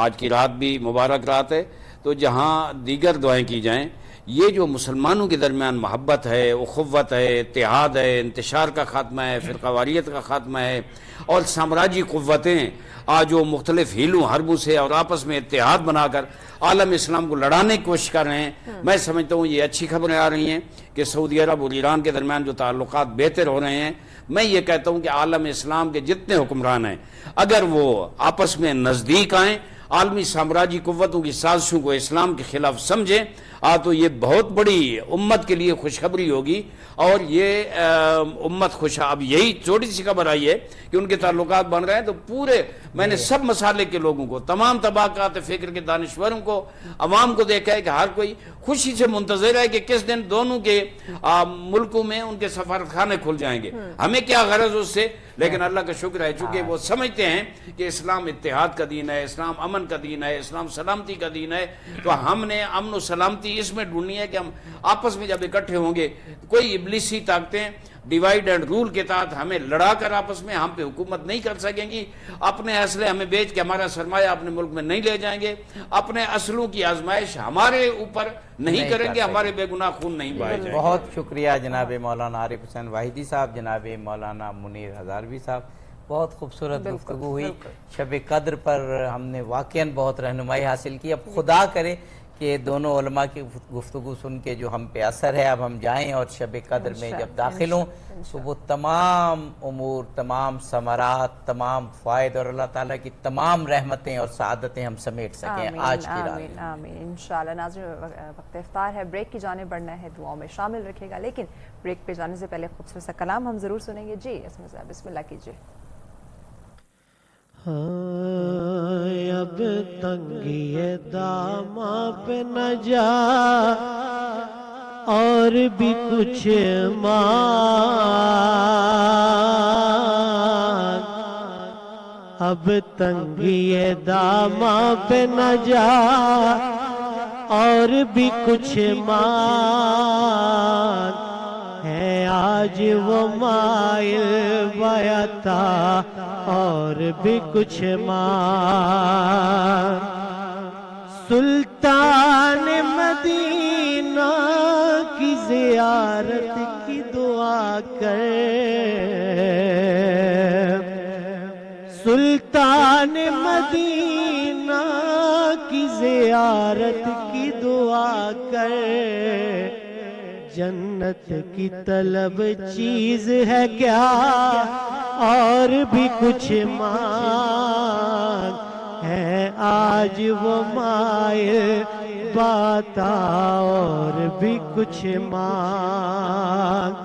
آج کی رات بھی مبارک رات ہے، تو جہاں دیگر دعائیں کی جائیں، یہ جو مسلمانوں کے درمیان محبت ہے، اخوت ہے، اتحاد ہے، انتشار کا خاتمہ ہے، فرقہ واریت کا خاتمہ ہے، اور سامراجی قوتیں آج جو مختلف ہیلوں حربوں سے اور آپس میں اتحاد بنا کر عالم اسلام کو لڑانے کی کوشش کر رہے ہیں، میں سمجھتا ہوں یہ اچھی خبریں آ رہی ہیں کہ سعودی عرب اور ایران کے درمیان جو تعلقات بہتر ہو رہے ہیں۔ میں یہ کہتا ہوں کہ عالم اسلام کے جتنے حکمران ہیں اگر وہ آپس میں نزدیک آئیں، عالمی سامراجی قوتوں کی سازشوں کو اسلام کے خلاف سمجھیں، تو یہ بہت بڑی امت کے لیے خوشخبری ہوگی۔ اور یہ امت اب یہی چھوٹی سی خبر آئی ہے کہ ان کے تعلقات بن رہے ہیں، تو پورے میں نے سب مسالے کے لوگوں کو، تمام طبقات فکر کے دانشوروں کو، عوام کو دیکھا ہے کہ ہر کوئی خوشی سے منتظر ہے کہ کس دن دونوں کے ملکوں میں ان کے سفارتخانے کھل جائیں گے۔ ہمیں کیا غرض اس سے، لیکن اللہ کا شکر ہے چونکہ وہ سمجھتے ہیں کہ اسلام اتحاد کا دین ہے، اسلام امن کا دین ہے، اسلام سلامتی کا دین ہے، تو ہم نے امن و سلامتی اس میں ڈھونڈنی ہے کہ ہم آپس میں جب اکٹھے ہوں گے، کوئی ابلیسی طاقتیں ڈیوائیڈ اینڈ رول کے تحت ہمیں لڑا کر آپس میں ہم پہ حکومت نہیں کر سکیں گی. اپنے اصلے ہمیں بیچ کے ہمارا سرمایہ اپنے ملک میں نہیں لے جائیں گے. اپنے اصلوں کی آزمائش ہمارے اوپر نہیں کریں گے. ہمارے بے گناہ خون نہیں بہائے جائیں گے. بہت شکریہ جناب مولانا عارف حسین واحدی صاحب، جناب مولانا منیر ہزاروی صاحب. بہت خوبصورت گفتگو ہوئی. شب قدر پر ہم نے واقعاً بہت رہنمائی حاصل کی. اب خدا کرے کہ دونوں علماء کی گفتگو سن کے جو ہم پہ اثر ہے، اب ہم جائیں اور شب قدر میں جب داخل ہوں تو وہ تمام امور، تمام ثمرات، تمام فائد اور اللہ تعالیٰ کی تمام رحمتیں اور سعادتیں ہم سمیٹ سکیں آج کی رات. آمین آمین انشاءاللہ. ناظرین وقت افطار ہے، بریک کی جانب بڑھنا ہے، دعاؤں میں شامل رکھے گا. لیکن بریک پہ جانے سے پہلے خوبصورت سا کلام ہم ضرور سنیں گے. جی اسم صاحب بسم اللہ کیجیے. اب تنگی داماں پہ نہ جا اور بھی کچھ مانگ. اب تنگی داماں پہ نہ جا اور بھی کچھ مانگ. ہے آج وہ مائل بیعتا اور بھی کچھ مانگ. سلطان مدینہ کی زیارت کی دعا کر. سلطان مدینہ کی زیارت کی دعا کر. جنت کی طلب چیز ہے کیا اور بھی کچھ مانگ. ہے آج وہ مائل باتا اور بھی کچھ مانگ.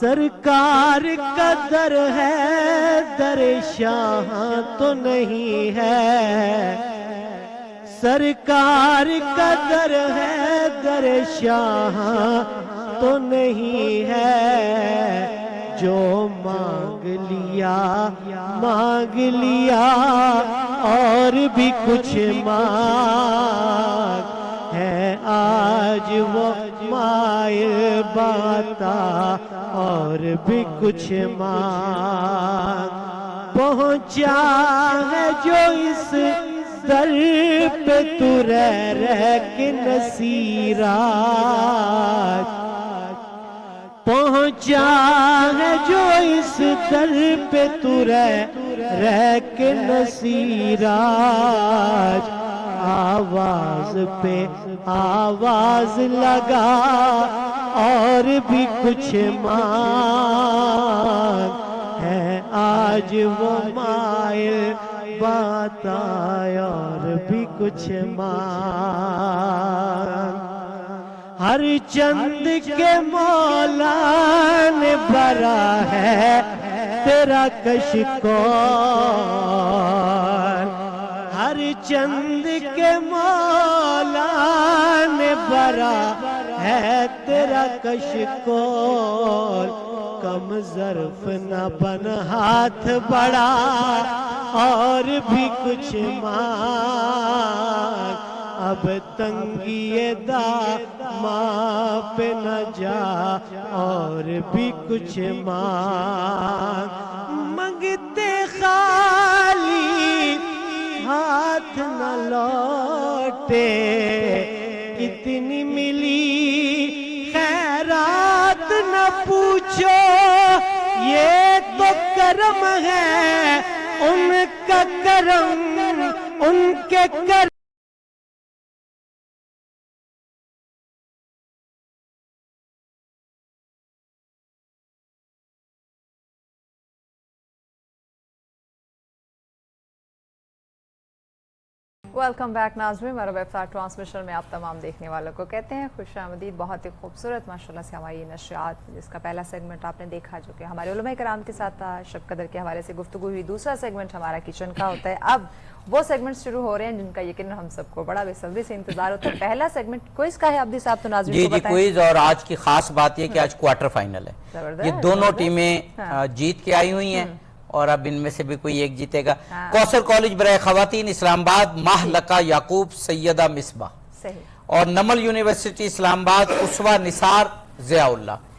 سرکار کا در ہے در شاہ تو نہیں ہے. سرکار کا در ہے در شاہ تو نہیں ہے. جو مانگ لیا اور بھی کچھ مانگ. ہے آج وہ مائل باتا اور بھی کچھ مانگ. پہنچا ہے جو اس در پہ تو رہ کے نصیرات. پہنچا ہے جو اس در پہ تو رہ کے نصیرات. آواز پہ آواز لگا اور بھی کچھ مانگ. ہے آج وہ مائل بات اور بھی کچھ مانگ. ہر چند کے مولا نے بھرا ہے تیرا کشکول. ہر چند کے مولا نے بھرا ہے تیرا کشکول. کم ظرف نہ بن ہاتھ بڑا اور بھی کچھ مانگ. اب تنگی داماں پہ نہ جا اور بھی کچھ مانگ. منگتے خالی ہاتھ نہ لوٹے. کتنی ملی خیرات نہ پوچھو. یہ تو کرم ہے ان کا کرم ان کے کرم. ویلکم بیک ناظرین. مرحبا افطار ٹرانسمیشن میں آپ تمام دیکھنے والوں کو کہتے ہیں خوش آمدید. بہت ہی خوبصورت ماشاءاللہ سے ہماری نشریات، جس کا پہلا سیگمنٹ آپ نے دیکھا جو کہ ہمارے علماء کرام کے ساتھ تھا. شب قدر کے حوالے سے گفتگو ہوئی. دوسرا سیگمنٹ ہمارا کچن کا ہوتا ہے. اب وہ سیگمنٹ شروع ہو رہے ہیں جن کا یقیناً ہم سب کو بڑا بے صبری سے انتظار ہوتا ہے. پہلا سیگمنٹ کوئز کا ہے عبدی صاحب، تو ناظرین کو بتائیں. کوئز. اور آج کی خاص بات یہ کہ آج کوارٹر فائنل ہے. یہ دونوں ٹیمیں جیت کے آئی ہوئی ہیں اور اب ان میں سے بھی کوئی ایک جیتے گا. کوثر کالج برائے خواتین اسلام آباد ماہلکہ یعقوب سیدہ مصباح، اور نمل یونیورسٹی اسلام آباد اسوہ نثار ضیاء اللہ.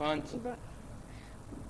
5।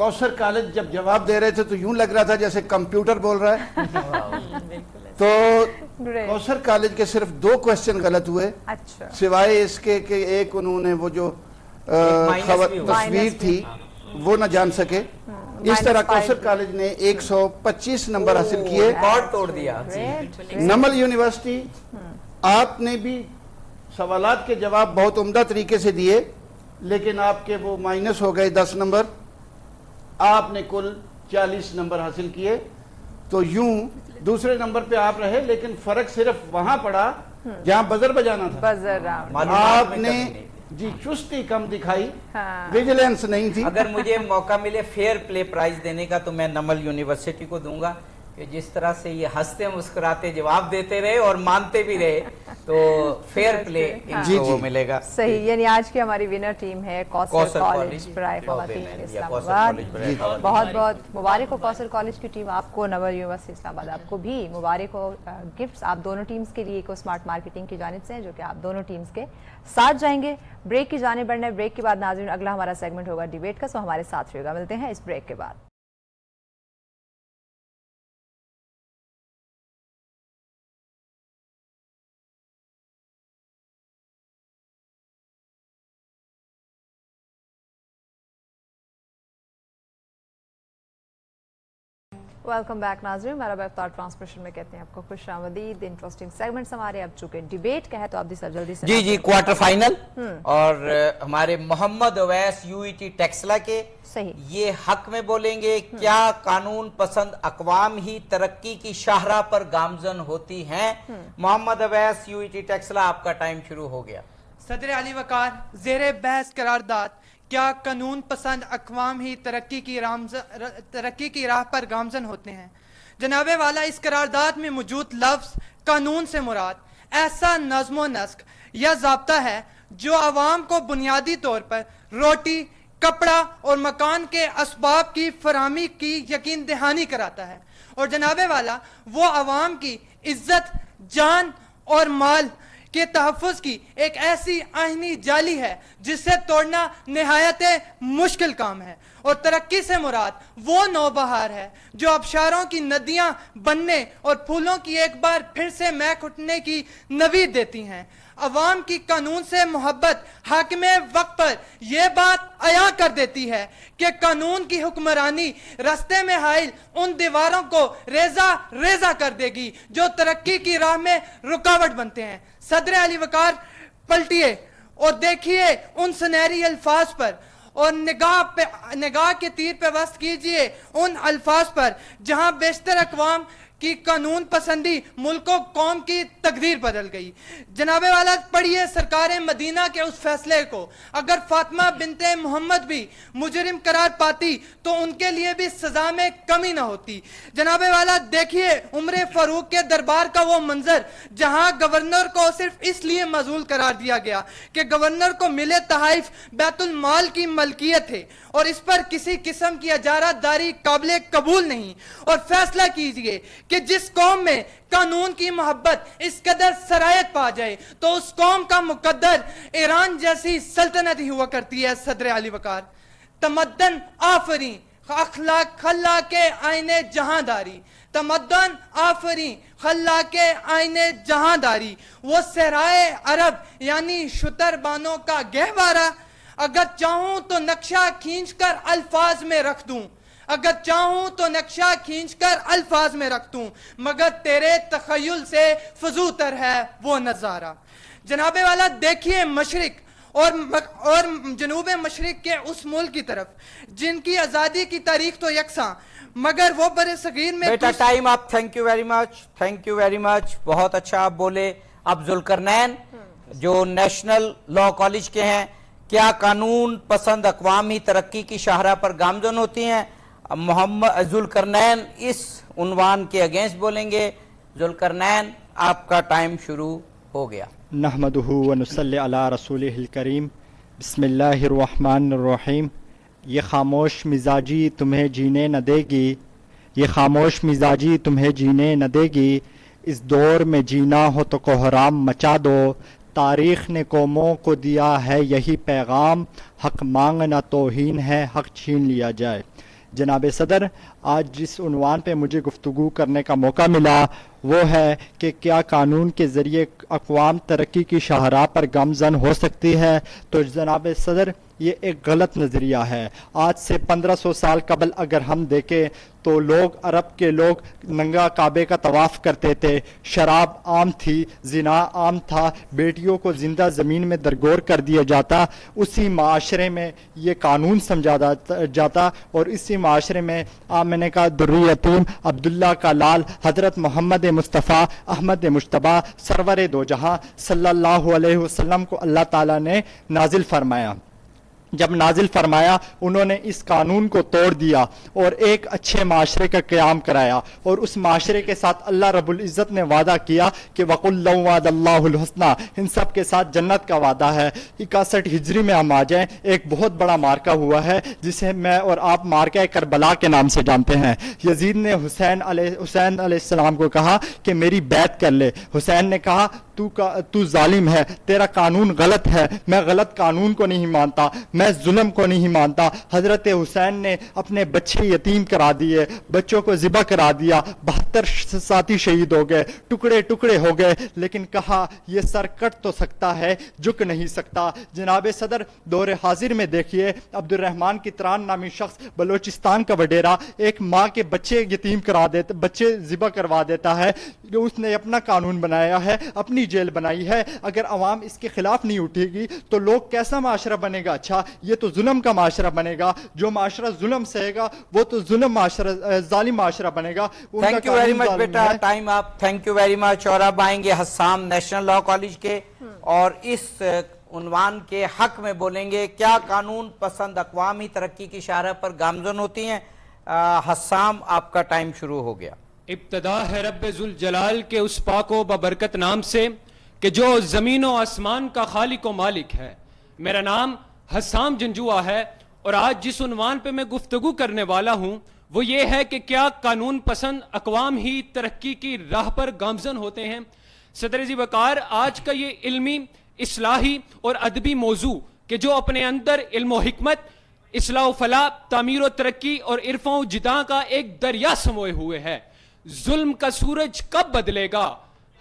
کوثر کالج جب جواب دے رہے تھے تو یوں لگ رہا تھا جیسے کمپیوٹر بول رہا ہے. تو کوثر کالج کے صرف 2 کوسچن غلط ہوئے, سوائے اس کے کہ ایک انہوں نے وہ جو تصویر تھی وہ نہ جان سکے. اس طرح کوثر کالج نے 125 نمبر حاصل کیے. ریکارڈ توڑ دیا. نمل یونیورسٹی آپ نے بھی سوالات کے جواب بہت عمدہ طریقے سے دیے, لیکن آپ کے وہ مائنس ہو گئے 10 نمبر. آپ نے کل 40 نمبر حاصل کیے. تو یوں دوسرے نمبر پہ آپ رہے, لیکن فرق صرف وہاں پڑا جہاں بزر بجانا تھا. آپ نے جی چستی کم دکھائی, ویجیلنس نہیں تھی. اگر مجھے موقع ملے فیئر پلے پرائز دینے کا تو میں نمل یونیورسٹی کو دوں گا, کہ جس طرح سے یہ ہنستے مسکراتے جواب دیتے رہے اور مانتے بھی رہے, تو فیئر پلے ان کو ملے گا. صحیح, یعنی آج کی ہماری ونر ٹیم ہے کوثر کالج برائے خواتین اسلام آباد. بہت بہت مبارک ہو کوثر کالج کی ٹیم, آپ کو نمل یونیورسٹی اسلام آباد آپ کو بھی مبارک ہو. گفٹس آپ دونوں ٹیمز کے لیے ایکو اسمارٹ مارکیٹنگ کی جانب سے ہیں, جو کہ آپ دونوں ٹیمز کے ساتھ جائیں گے. بریک کی جانب بڑھنا ہے. بریک کے بعد ناظرین اگلا ہمارا سیگمنٹ ہوگا ڈیبیٹ کا, سو ہمارے ساتھ رہے گا. ملتے ہیں اس بریک کے بعد. ویلکم بیک ناظرین, میرا افطار ٹرانسمیشن میں کہتے ہیں آپ کو خوش آمدید. انٹرسٹنگ سیگمنٹس ہمارے, اب چونکہ ڈیبیٹ کا ہے تو آپ جلدی سے جی کوارٹر فائنل, اور ہمارے محمد اویس UET ٹیکسلا کے یہ حق میں بولیں گے, کیا قانون پسند اقوام ہی ترقی کی شاہراہ پر گامزن ہوتی ہیں؟ محمد اویس UET ٹیکسلا, آپ کا ٹائم شروع ہو گیا. صدر علی وقار, زیر بحث قرارداد کیا قانون پسند اقوام ہی ترقی کی راہ پر گامزن ہوتے ہیں؟ جناب والا, اس قرارداد میں موجود لفظ قانون سے مراد ایسا نظم و نسق یا ضابطہ ہے جو عوام کو بنیادی طور پر روٹی, کپڑا اور مکان کے اسباب کی فراہمی کی یقین دہانی کراتا ہے, اور جناب والا وہ عوام کی عزت, جان اور مال کے تحفظ کی ایک ایسی آئینی جالی ہے جسے توڑنا نہایت مشکل کام ہے. اور ترقی سے مراد وہ نوبہار ہے جو آبشاروں کی ندیاں بننے اور پھولوں کی ایک بار پھر سے مہک اٹھنے کی نوید دیتی ہیں. عوام کی قانون سے محبت حاکم وقت پر یہ بات عیاں کر دیتی ہے کہ قانون کی حکمرانی راستے میں حائل ان دیواروں کو ریزہ ریزہ کر دے گی جو ترقی کی راہ میں رکاوٹ بنتے ہیں. صدر علی وقار, پلٹیے اور دیکھیے ان سنہری الفاظ پر, اور نگاہ کے تیر پہ وصل کیجئے ان الفاظ پر جہاں بیشتر اقوام کی قانون پسندی ملک و قوم کی تقدیر بدل گئی. جناب والا, پڑھیے سرکار مدینہ کے اس فیصلے کو. اگر فاطمہ بنت محمد بھی مجرم قرار پاتی تو ان کے لیے بھی سزا میں کمی نہ ہوتی. جناب والا, دیکھیے عمر فاروق کے دربار کا وہ منظر جہاں گورنر کو صرف اس لیے معزول قرار دیا گیا کہ گورنر کو ملے تحائف بیت المال کی ملکیت تھے اور اس پر کسی قسم کی اجارہ داری قابل قبول نہیں. اور فیصلہ کیجئے کہ جس قوم میں قانون کی محبت اس قدر سرایت پا جائے تو اس قوم کا مقدر ایران جیسی سلطنت ہی ہوا کرتی ہے. صدر علی وقار, تمدن آفرین خلاق آئین جہاں داری, تمدن آفرین خلاق آئین جہاں داری, وہ صحرائے عرب یعنی شتر بانوں کا گہوارہ. اگر چاہوں تو نقشہ کھینچ کر الفاظ میں رکھ دوں, اگر چاہوں تو نقشہ کھینچ کر الفاظ میں رکھ دوں, مگر تیرے تخیل سے فضو تر ہے وہ نظارہ. جناب والا, دیکھیے مشرق اور جنوب مشرق کے اس ملک کی طرف جن کی آزادی کی تاریخ تو یکساں, مگر وہ برے صغیر میں بیٹا ٹائم آپ. تھینک یو ویری مچ, بہت اچھا آپ بولے. اب ذوالقرنین جو نیشنل لا کالج کے ہیں, کیا قانون پسند اقوام ہی ترقی کی شاہراہ پر گامزن ہوتی ہیں؟ محمد ذوالقرنین اس عنوان کے اگینسٹ بولیں گے. ذوالقرنین, آپ کا ٹائم شروع ہو گیا. نحمدہ و نصلی علی رسولہ الکریم. بسم اللہ الرحمن الرحیم. یہ خاموش مزاجی تمہیں جینے نہ دے گی, یہ خاموش مزاجی تمہیں جینے نہ دے گی. اس دور میں جینا ہو تو کوہرام مچا دو. تاریخ نے قوموں کو دیا ہے یہی پیغام, حق مانگنا توہین ہے حق چھین لیا جائے. جناب صدر، آج جس عنوان پہ مجھے گفتگو کرنے کا موقع ملا وہ ہے کہ کیا قانون کے ذریعے اقوام ترقی کی شاہراہ پر گامزن ہو سکتی ہے؟ تو جناب صدر یہ ایک غلط نظریہ ہے۔ آج سے 1500 سال قبل اگر ہم دیکھیں تو عرب کے لوگ ننگا کعبے کا طواف کرتے تھے، شراب عام تھی، زنا عام تھا، بیٹیوں کو زندہ زمین میں درگور کر دیا جاتا۔ اسی معاشرے میں یہ قانون سمجھا جاتا اور اسی معاشرے میں میں نے کہا دری یتیم عبداللہ کا لال حضرت محمد مصطفیٰ احمد مجتبیٰ سرور دو جہاں صلی اللہ علیہ وسلم کو اللہ تعالیٰ نے نازل فرمایا۔ جب نازل فرمایا انہوں نے اس قانون کو توڑ دیا اور ایک اچھے معاشرے کا قیام کرایا، اور اس معاشرے کے ساتھ اللہ رب العزت نے وعدہ کیا کہ وَقُلْ لَوْ وَعَدَ اللَّهُ الْحُسْنَى، ان سب کے ساتھ جنت کا وعدہ ہے۔ 61 ہجری میں ہم آ جائیں، ایک بہت بڑا مارکہ ہوا ہے جسے میں اور آپ مارکہ کربلا کے نام سے جانتے ہیں۔ یزید نے حسین علیہ السلام کو کہا کہ میری بیعت کر لے۔ حسین نے کہا تو ظالم ہے، تیرا قانون غلط ہے، میں غلط قانون کو نہیں مانتا، میں ظلم کو نہیں مانتا۔ حضرت حسین نے اپنے بچے یتیم کرا دیے، بچوں کو ذبح کرا دیا، 72 ساتھی شہید ہو گئے، ٹکڑے ٹکڑے ہو گئے، لیکن کہا یہ سر کٹ تو سکتا ہے، جھک نہیں سکتا۔ جناب صدر دور حاضر میں دیکھیے عبد الرحمن کتران نامی شخص بلوچستان کا وڈیرا ایک ماں کے بچے یتیم کرا دیتا، بچے ذبح کروا دیتا ہے۔ اس نے اپنا قانون بنایا ہے، اپنی جیل بنائی ہے۔ اگر عوام اس کے خلاف نہیں اٹھے گی تو لوگ کیسا معاشرہ بنے گا؟ اچھا یہ تو ظلم کا معاشرہ بنے گا، جو معاشرہ ظلم سہے گا وہ تو ظلم معاشرہ، ظالم معاشرہ بنے گا۔ تھینک یو ویری مچ بیٹا، ٹائم آپ، تھینک یو ویری مچ۔ اور اب آئیں گے حسام نیشنل لاء کالج کے اور اس عنوان کے حق میں بولیں گے، کیا قانون پسند اقوامی ترقی کی شاہراہ پر گامزن ہوتی ہیں؟ حسام آپ کا ٹائم شروع ہو گیا۔ ابتدا ہے رب ذوالجلال کے اس پاک و ببرکت نام سے کہ جو زمین و آسمان کا خالق و مالک ہے۔ میرا نام حسام جنجوعہ ہے اور آج جس عنوان پہ میں گفتگو کرنے والا ہوں وہ یہ ہے کہ کیا قانون پسند اقوام ہی ترقی کی راہ پر گامزن ہوتے ہیں؟ صدر ذی وقار، آج کا یہ علمی، اصلاحی اور ادبی موضوع کہ جو اپنے اندر علم و حکمت، اصلاح و فلاح، تعمیر و ترقی اور عرفان و جداں کا ایک دریا سموئے ہوئے ہے۔ ظلم کا سورج کب بدلے گا؟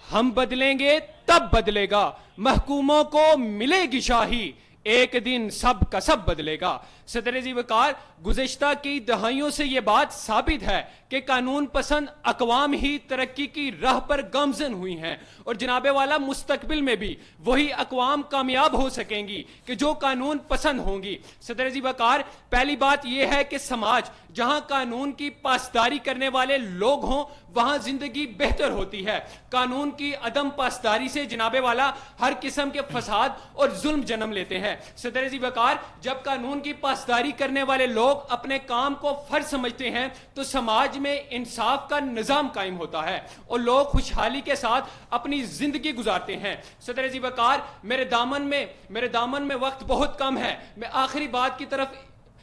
ہم بدلیں گے تب بدلے گا، محکوموں کو ملے گی شاہی، ایک دن سب کا سب بدلے گا۔ صدر ذی وقار، گزشتہ کی دہائیوں سے یہ بات ثابت ہے کہ قانون پسند اقوام ہی ترقی کی راہ پر گامزن ہوئی ہیں، اور جناب والا مستقبل میں بھی وہی اقوام کامیاب ہو سکیں گی کہ جو قانون پسند ہوں گی۔ صدر ذی وقار، پہلی بات یہ ہے کہ سماج جہاں قانون کی پاسداری کرنے والے لوگ ہوں وہاں زندگی بہتر ہوتی ہے۔ قانون کی عدم پاسداری سے جناب والا ہر قسم کے فساد اور ظلم جنم لیتے ہیں۔ صدر ذی وقار، جب قانون کی پاسداری کرنے والے لوگ اپنے کام کو فرض سمجھتے ہیں تو سماج میں انصاف کا نظام قائم ہوتا ہے اور لوگ خوشحالی کے ساتھ اپنی زندگی گزارتے ہیں۔ صدر ذی وقار، میرے دامن میں وقت بہت کم ہے، میں آخری بات کی طرف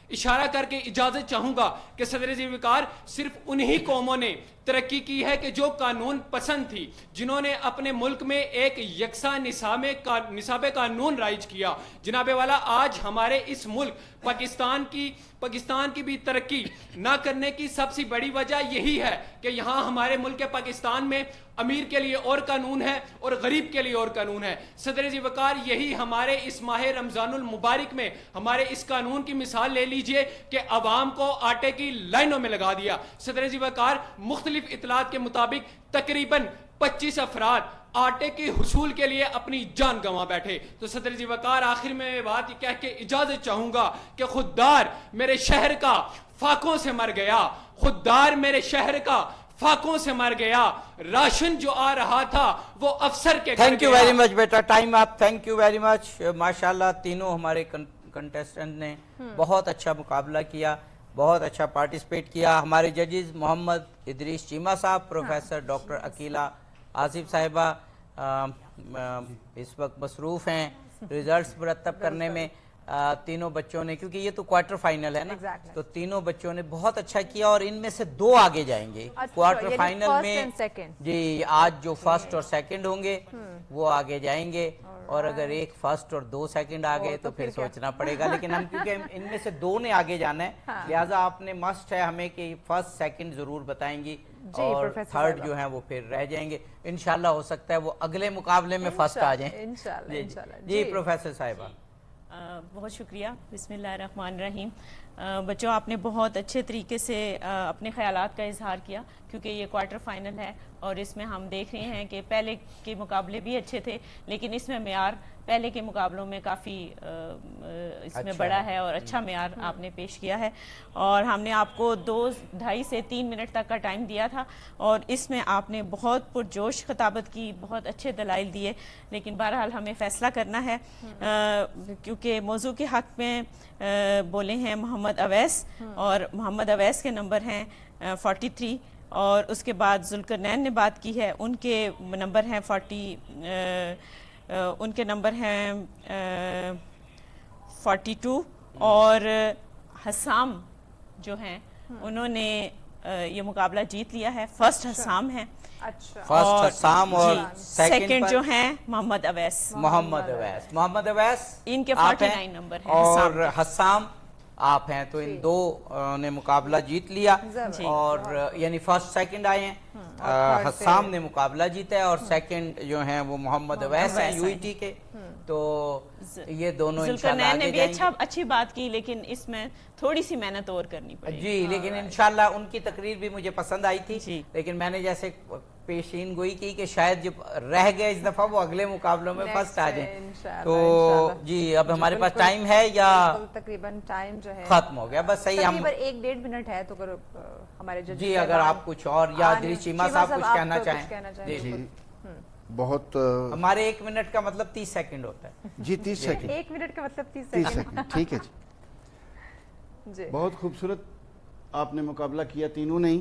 اشارہ کر کے اجازت چاہوں گا کہ صدر ذی وقار، صرف انہی قوموں نے ترقی کی ہے کہ جو قانون پسند تھی، جنہوں نے اپنے ملک میں ایک یکساں نصاب قانون رائج کیا۔ جناب والا، آج ہمارے اس ملک پاکستان کی بھی ترقی نہ کرنے کی سب سے بڑی وجہ یہی ہے کہ یہاں ہمارے ملک پاکستان میں امیر کے لیے اور قانون ہے اور غریب کے لیے اور قانون ہے۔ صدر ذی وقار، یہی ہمارے اس ماہ رمضان المبارک میں ہمارے اس قانون کی مثال لے لیجئے کہ عوام کو آٹے کی لائنوں میں لگا دیا۔ صدر ذی وقار، مختلف اطلاعات کے مطابق تقریباً 25 افراد آٹے کے حصول کے لیے اپنی جان گنوا بیٹھے۔ تو صدر ذی وقار، آخر میں بات کہہ کے اجازت چاہوں گا کہ خوددار میرے شہر کا فاقوں سے مر گیا، خوددار میرے شہر کا فاقوں سے مر گیا، راشن جو آ رہا تھا وہ افسر کے گھر گیا۔ تھینک یو ویری مچ بیٹا، ٹائم آپ، تھینک یو ویری مچ۔ ماشاءاللہ تینوں ہمارے کنٹیسٹنٹ نے بہت اچھا مقابلہ کیا، بہت اچھا پارٹیسپیٹ کیا۔ ہمارے ججز محمد ادریس چیمہ صاحب، پروفیسر ڈاکٹر عقیلہ آصف صاحبہ اس وقت مصروف ہیں ریزلٹس مرتب کرنے میں۔ تینوں بچوں نے، کیونکہ یہ تو کوارٹر فائنل ہے نا، تو تینوں بچوں نے بہت اچھا کیا اور ان میں سے 2 آگے جائیں گے کوارٹر فائنل میں۔ جی، آج جو فرسٹ اور سیکنڈ ہوں گے وہ آگے جائیں گے اور اگر ایک فرسٹ اور 2 سیکنڈ آ گئے تو پھر سوچنا پڑے گا، لیکن ہم کیونکہ ان میں سے 2 نے آگے جانا ہے، لہٰذا آپ نے مسٹ ہے ہمیں کہ فرسٹ سیکنڈ ضرور بتائیں گی اور تھرڈ جو ہیں وہ پھر رہ جائیں گے. انشاءاللہ ہو سکتا ہے وہ اگلے مقابلے میں فرسٹ آ جائیں. جی پروفیسر صاحبہ. بہت شکریہ. بسم اللہ الرحمن الرحیم. بچوں آپ نے بہت اچھے طریقے سے اپنے خیالات کا اظہار کیا، کیونکہ یہ کوارٹر فائنل ہے اور اس میں ہم دیکھ رہے ہیں کہ پہلے کے مقابلے بھی اچھے تھے، لیکن اس میں معیار پہلے کے مقابلوں میں کافی اس میں بڑا ہے اور اچھا معیار آپ نے پیش کیا ہے. اور ہم نے آپ کو 2-2.5 سے 3 منٹ تک کا ٹائم دیا تھا اور اس میں آپ نے بہت پرجوش خطابت کی، بہت اچھے دلائل دیے، لیکن بہرحال ہمیں فیصلہ کرنا ہے کیونکہ موضوع کے حق میں بولے ہیں محمد اویس، اور محمد اویس کے نمبر ہیں 43، اور اس کے بعد ذوالقرنین نے بات کی ہے، ان کے نمبر ہیں 42، اور حسام جو ہیں انہوں نے یہ مقابلہ جیت لیا ہے. فرسٹ حسام ہیں، فرسٹ حسام اور سیکنڈ جو ہیں محمد اویس. محمد اویس ان کے 49 نمبر ہیں اور حسام آپ ہیں، تو ان 2 نے مقابلہ جیت لیا اور یعنی فرسٹ سیکنڈ آئے ہیں. حسام نے مقابلہ جیتا ہے اور سیکنڈ جو ہیں وہ محمد اویس ہیں UET کے. تو یہ دونوں انشاءاللہ آگے نے بھی جائیں گے. اچھی بات کی، لیکن اس میں تھوڑی سی محنت اور کرنی پڑی. جی لیکن انشاءاللہ ان کی تقریر بھی مجھے پسند آئی تھی، لیکن میں نے جیسے پیشین گوئی کی کہ شاید جب رہ گئے اس دفعہ وہ اگلے مقابلوں میں فرسٹ آ جائیں. تو جی اب ہمارے پاس ٹائم ہے یا تقریباً ٹائم جو ہے ختم ہو گیا؟ بس صحیح، ہم تقریباً 1-1.5 منٹ ہے، تو ہمارے جی اگر آپ کچھ اور یا چیمہ صاحب کچھ کہنا چاہیں. جی بہت ہمارے 1 منٹ کا مطلب 30 سیکنڈ ہوتا ہے. جی 30 سیکنڈ 1 منٹ کا مطلب 30 سیکنڈ. ٹھیک ہے جی. بہت خوبصورت آپ نے مقابلہ کیا تینوں نے.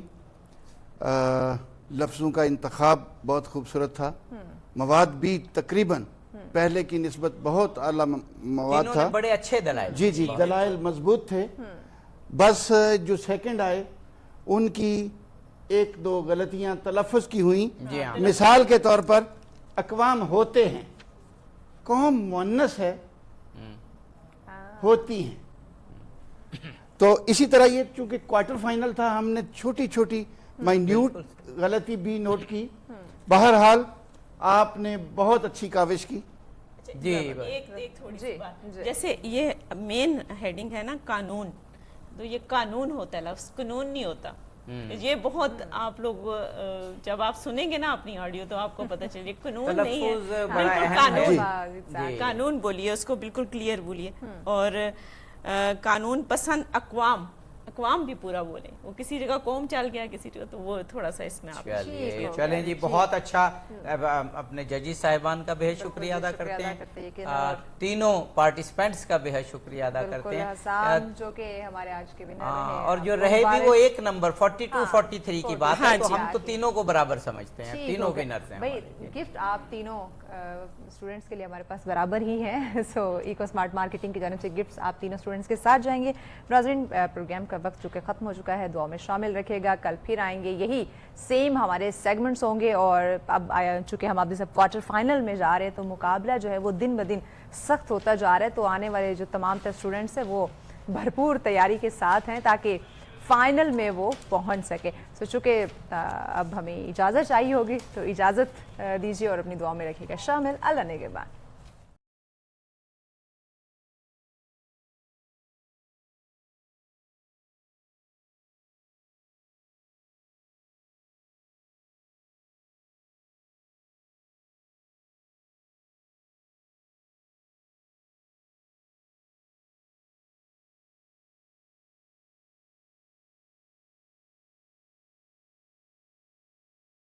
لفظوں کا انتخاب بہت خوبصورت تھا، مواد بھی تقریباً پہلے کی نسبت بہت اعلیٰ مواد تھا. بڑے اچھے دلائل. جی جی دلائل مضبوط تھے. بس جو سیکنڈ آئے ان کی 1-2 غلطیاں تلفظ کی ہوئیں. مثال کے طور پر اقوام ہوتے ہیں، قوم مؤنث ہے، ہوتی ہیں. تو اسی طرح یہ چونکہ کوارٹر فائنل تھا، ہم نے چھوٹی چھوٹی مائنیوٹ غلطی بھی نوٹ کی. بہرحال آپ نے بہت اچھی کاوش کی. جی ایک تھوڑی سی بات، جیسے یہ مین ہیڈنگ ہے نا قانون، تو یہ قانون ہوتا ہے، لفظ قانون نہیں ہوتا. یہ بہت آپ لوگ جب آپ سنیں گے نا اپنی آڈیو تو آپ کو پتہ چلے قانون نہیں ہے، بالکل قانون بولیے، اس کو بالکل کلیئر بولیے. اور قانون پسند اقوام بھی پورا بولے. وہ کسی جگہ قوم چل گیا، کسی جگہ، تو وہ تھوڑا سا اس میں آپ چلیں جی. بہت اچھا. اپنے ججی صاحبان کا بہت شکریہ ادا کرتے ہیں، تینوں پارٹیسپینٹس کا بہت شکریہ ادا کرتے ہیں، حسام جو کہ ہمارے آج کے ونر رہے، اور جو رہے بھی وہ 1 نمبر 42-43 کی بات ہے. تو ہم تو تینوں کو برابر سمجھتے ہیں، تینوں ونرز ہیں. بھائی گفٹ آپ تینوں اسٹوڈنٹس کے لیے ہمارے پاس برابر ہی ہیں. سو ایکو اسمارٹ مارکیٹنگ کی جانب سے گفٹس آپ تینوں اسٹوڈنٹس کے ساتھ جائیں گے. ناظرین پروگرام کا وقت چونکہ ختم ہو چکا ہے، دعا میں شامل رکھے گا. کل پھر آئیں گے، یہی سیم ہمارے سیگمنٹس ہوں گے. اور اب چونکہ ہم اب جیسے کوارٹر فائنل میں جا رہے ہیں تو مقابلہ جو ہے وہ دن بدن سخت ہوتا جا رہا ہے. تو آنے والے جو تمام تر اسٹوڈنٹس ہیں وہ بھرپور تیاری کے ساتھ ہیں تاکہ فائنل میں وہ پہنچ سکے. سو چونکہ اب ہمیں اجازت چاہیے ہوگی تو اجازت دیجیے اور اپنی دعا میں رکھیے گا شامل. اللہ نگہبان.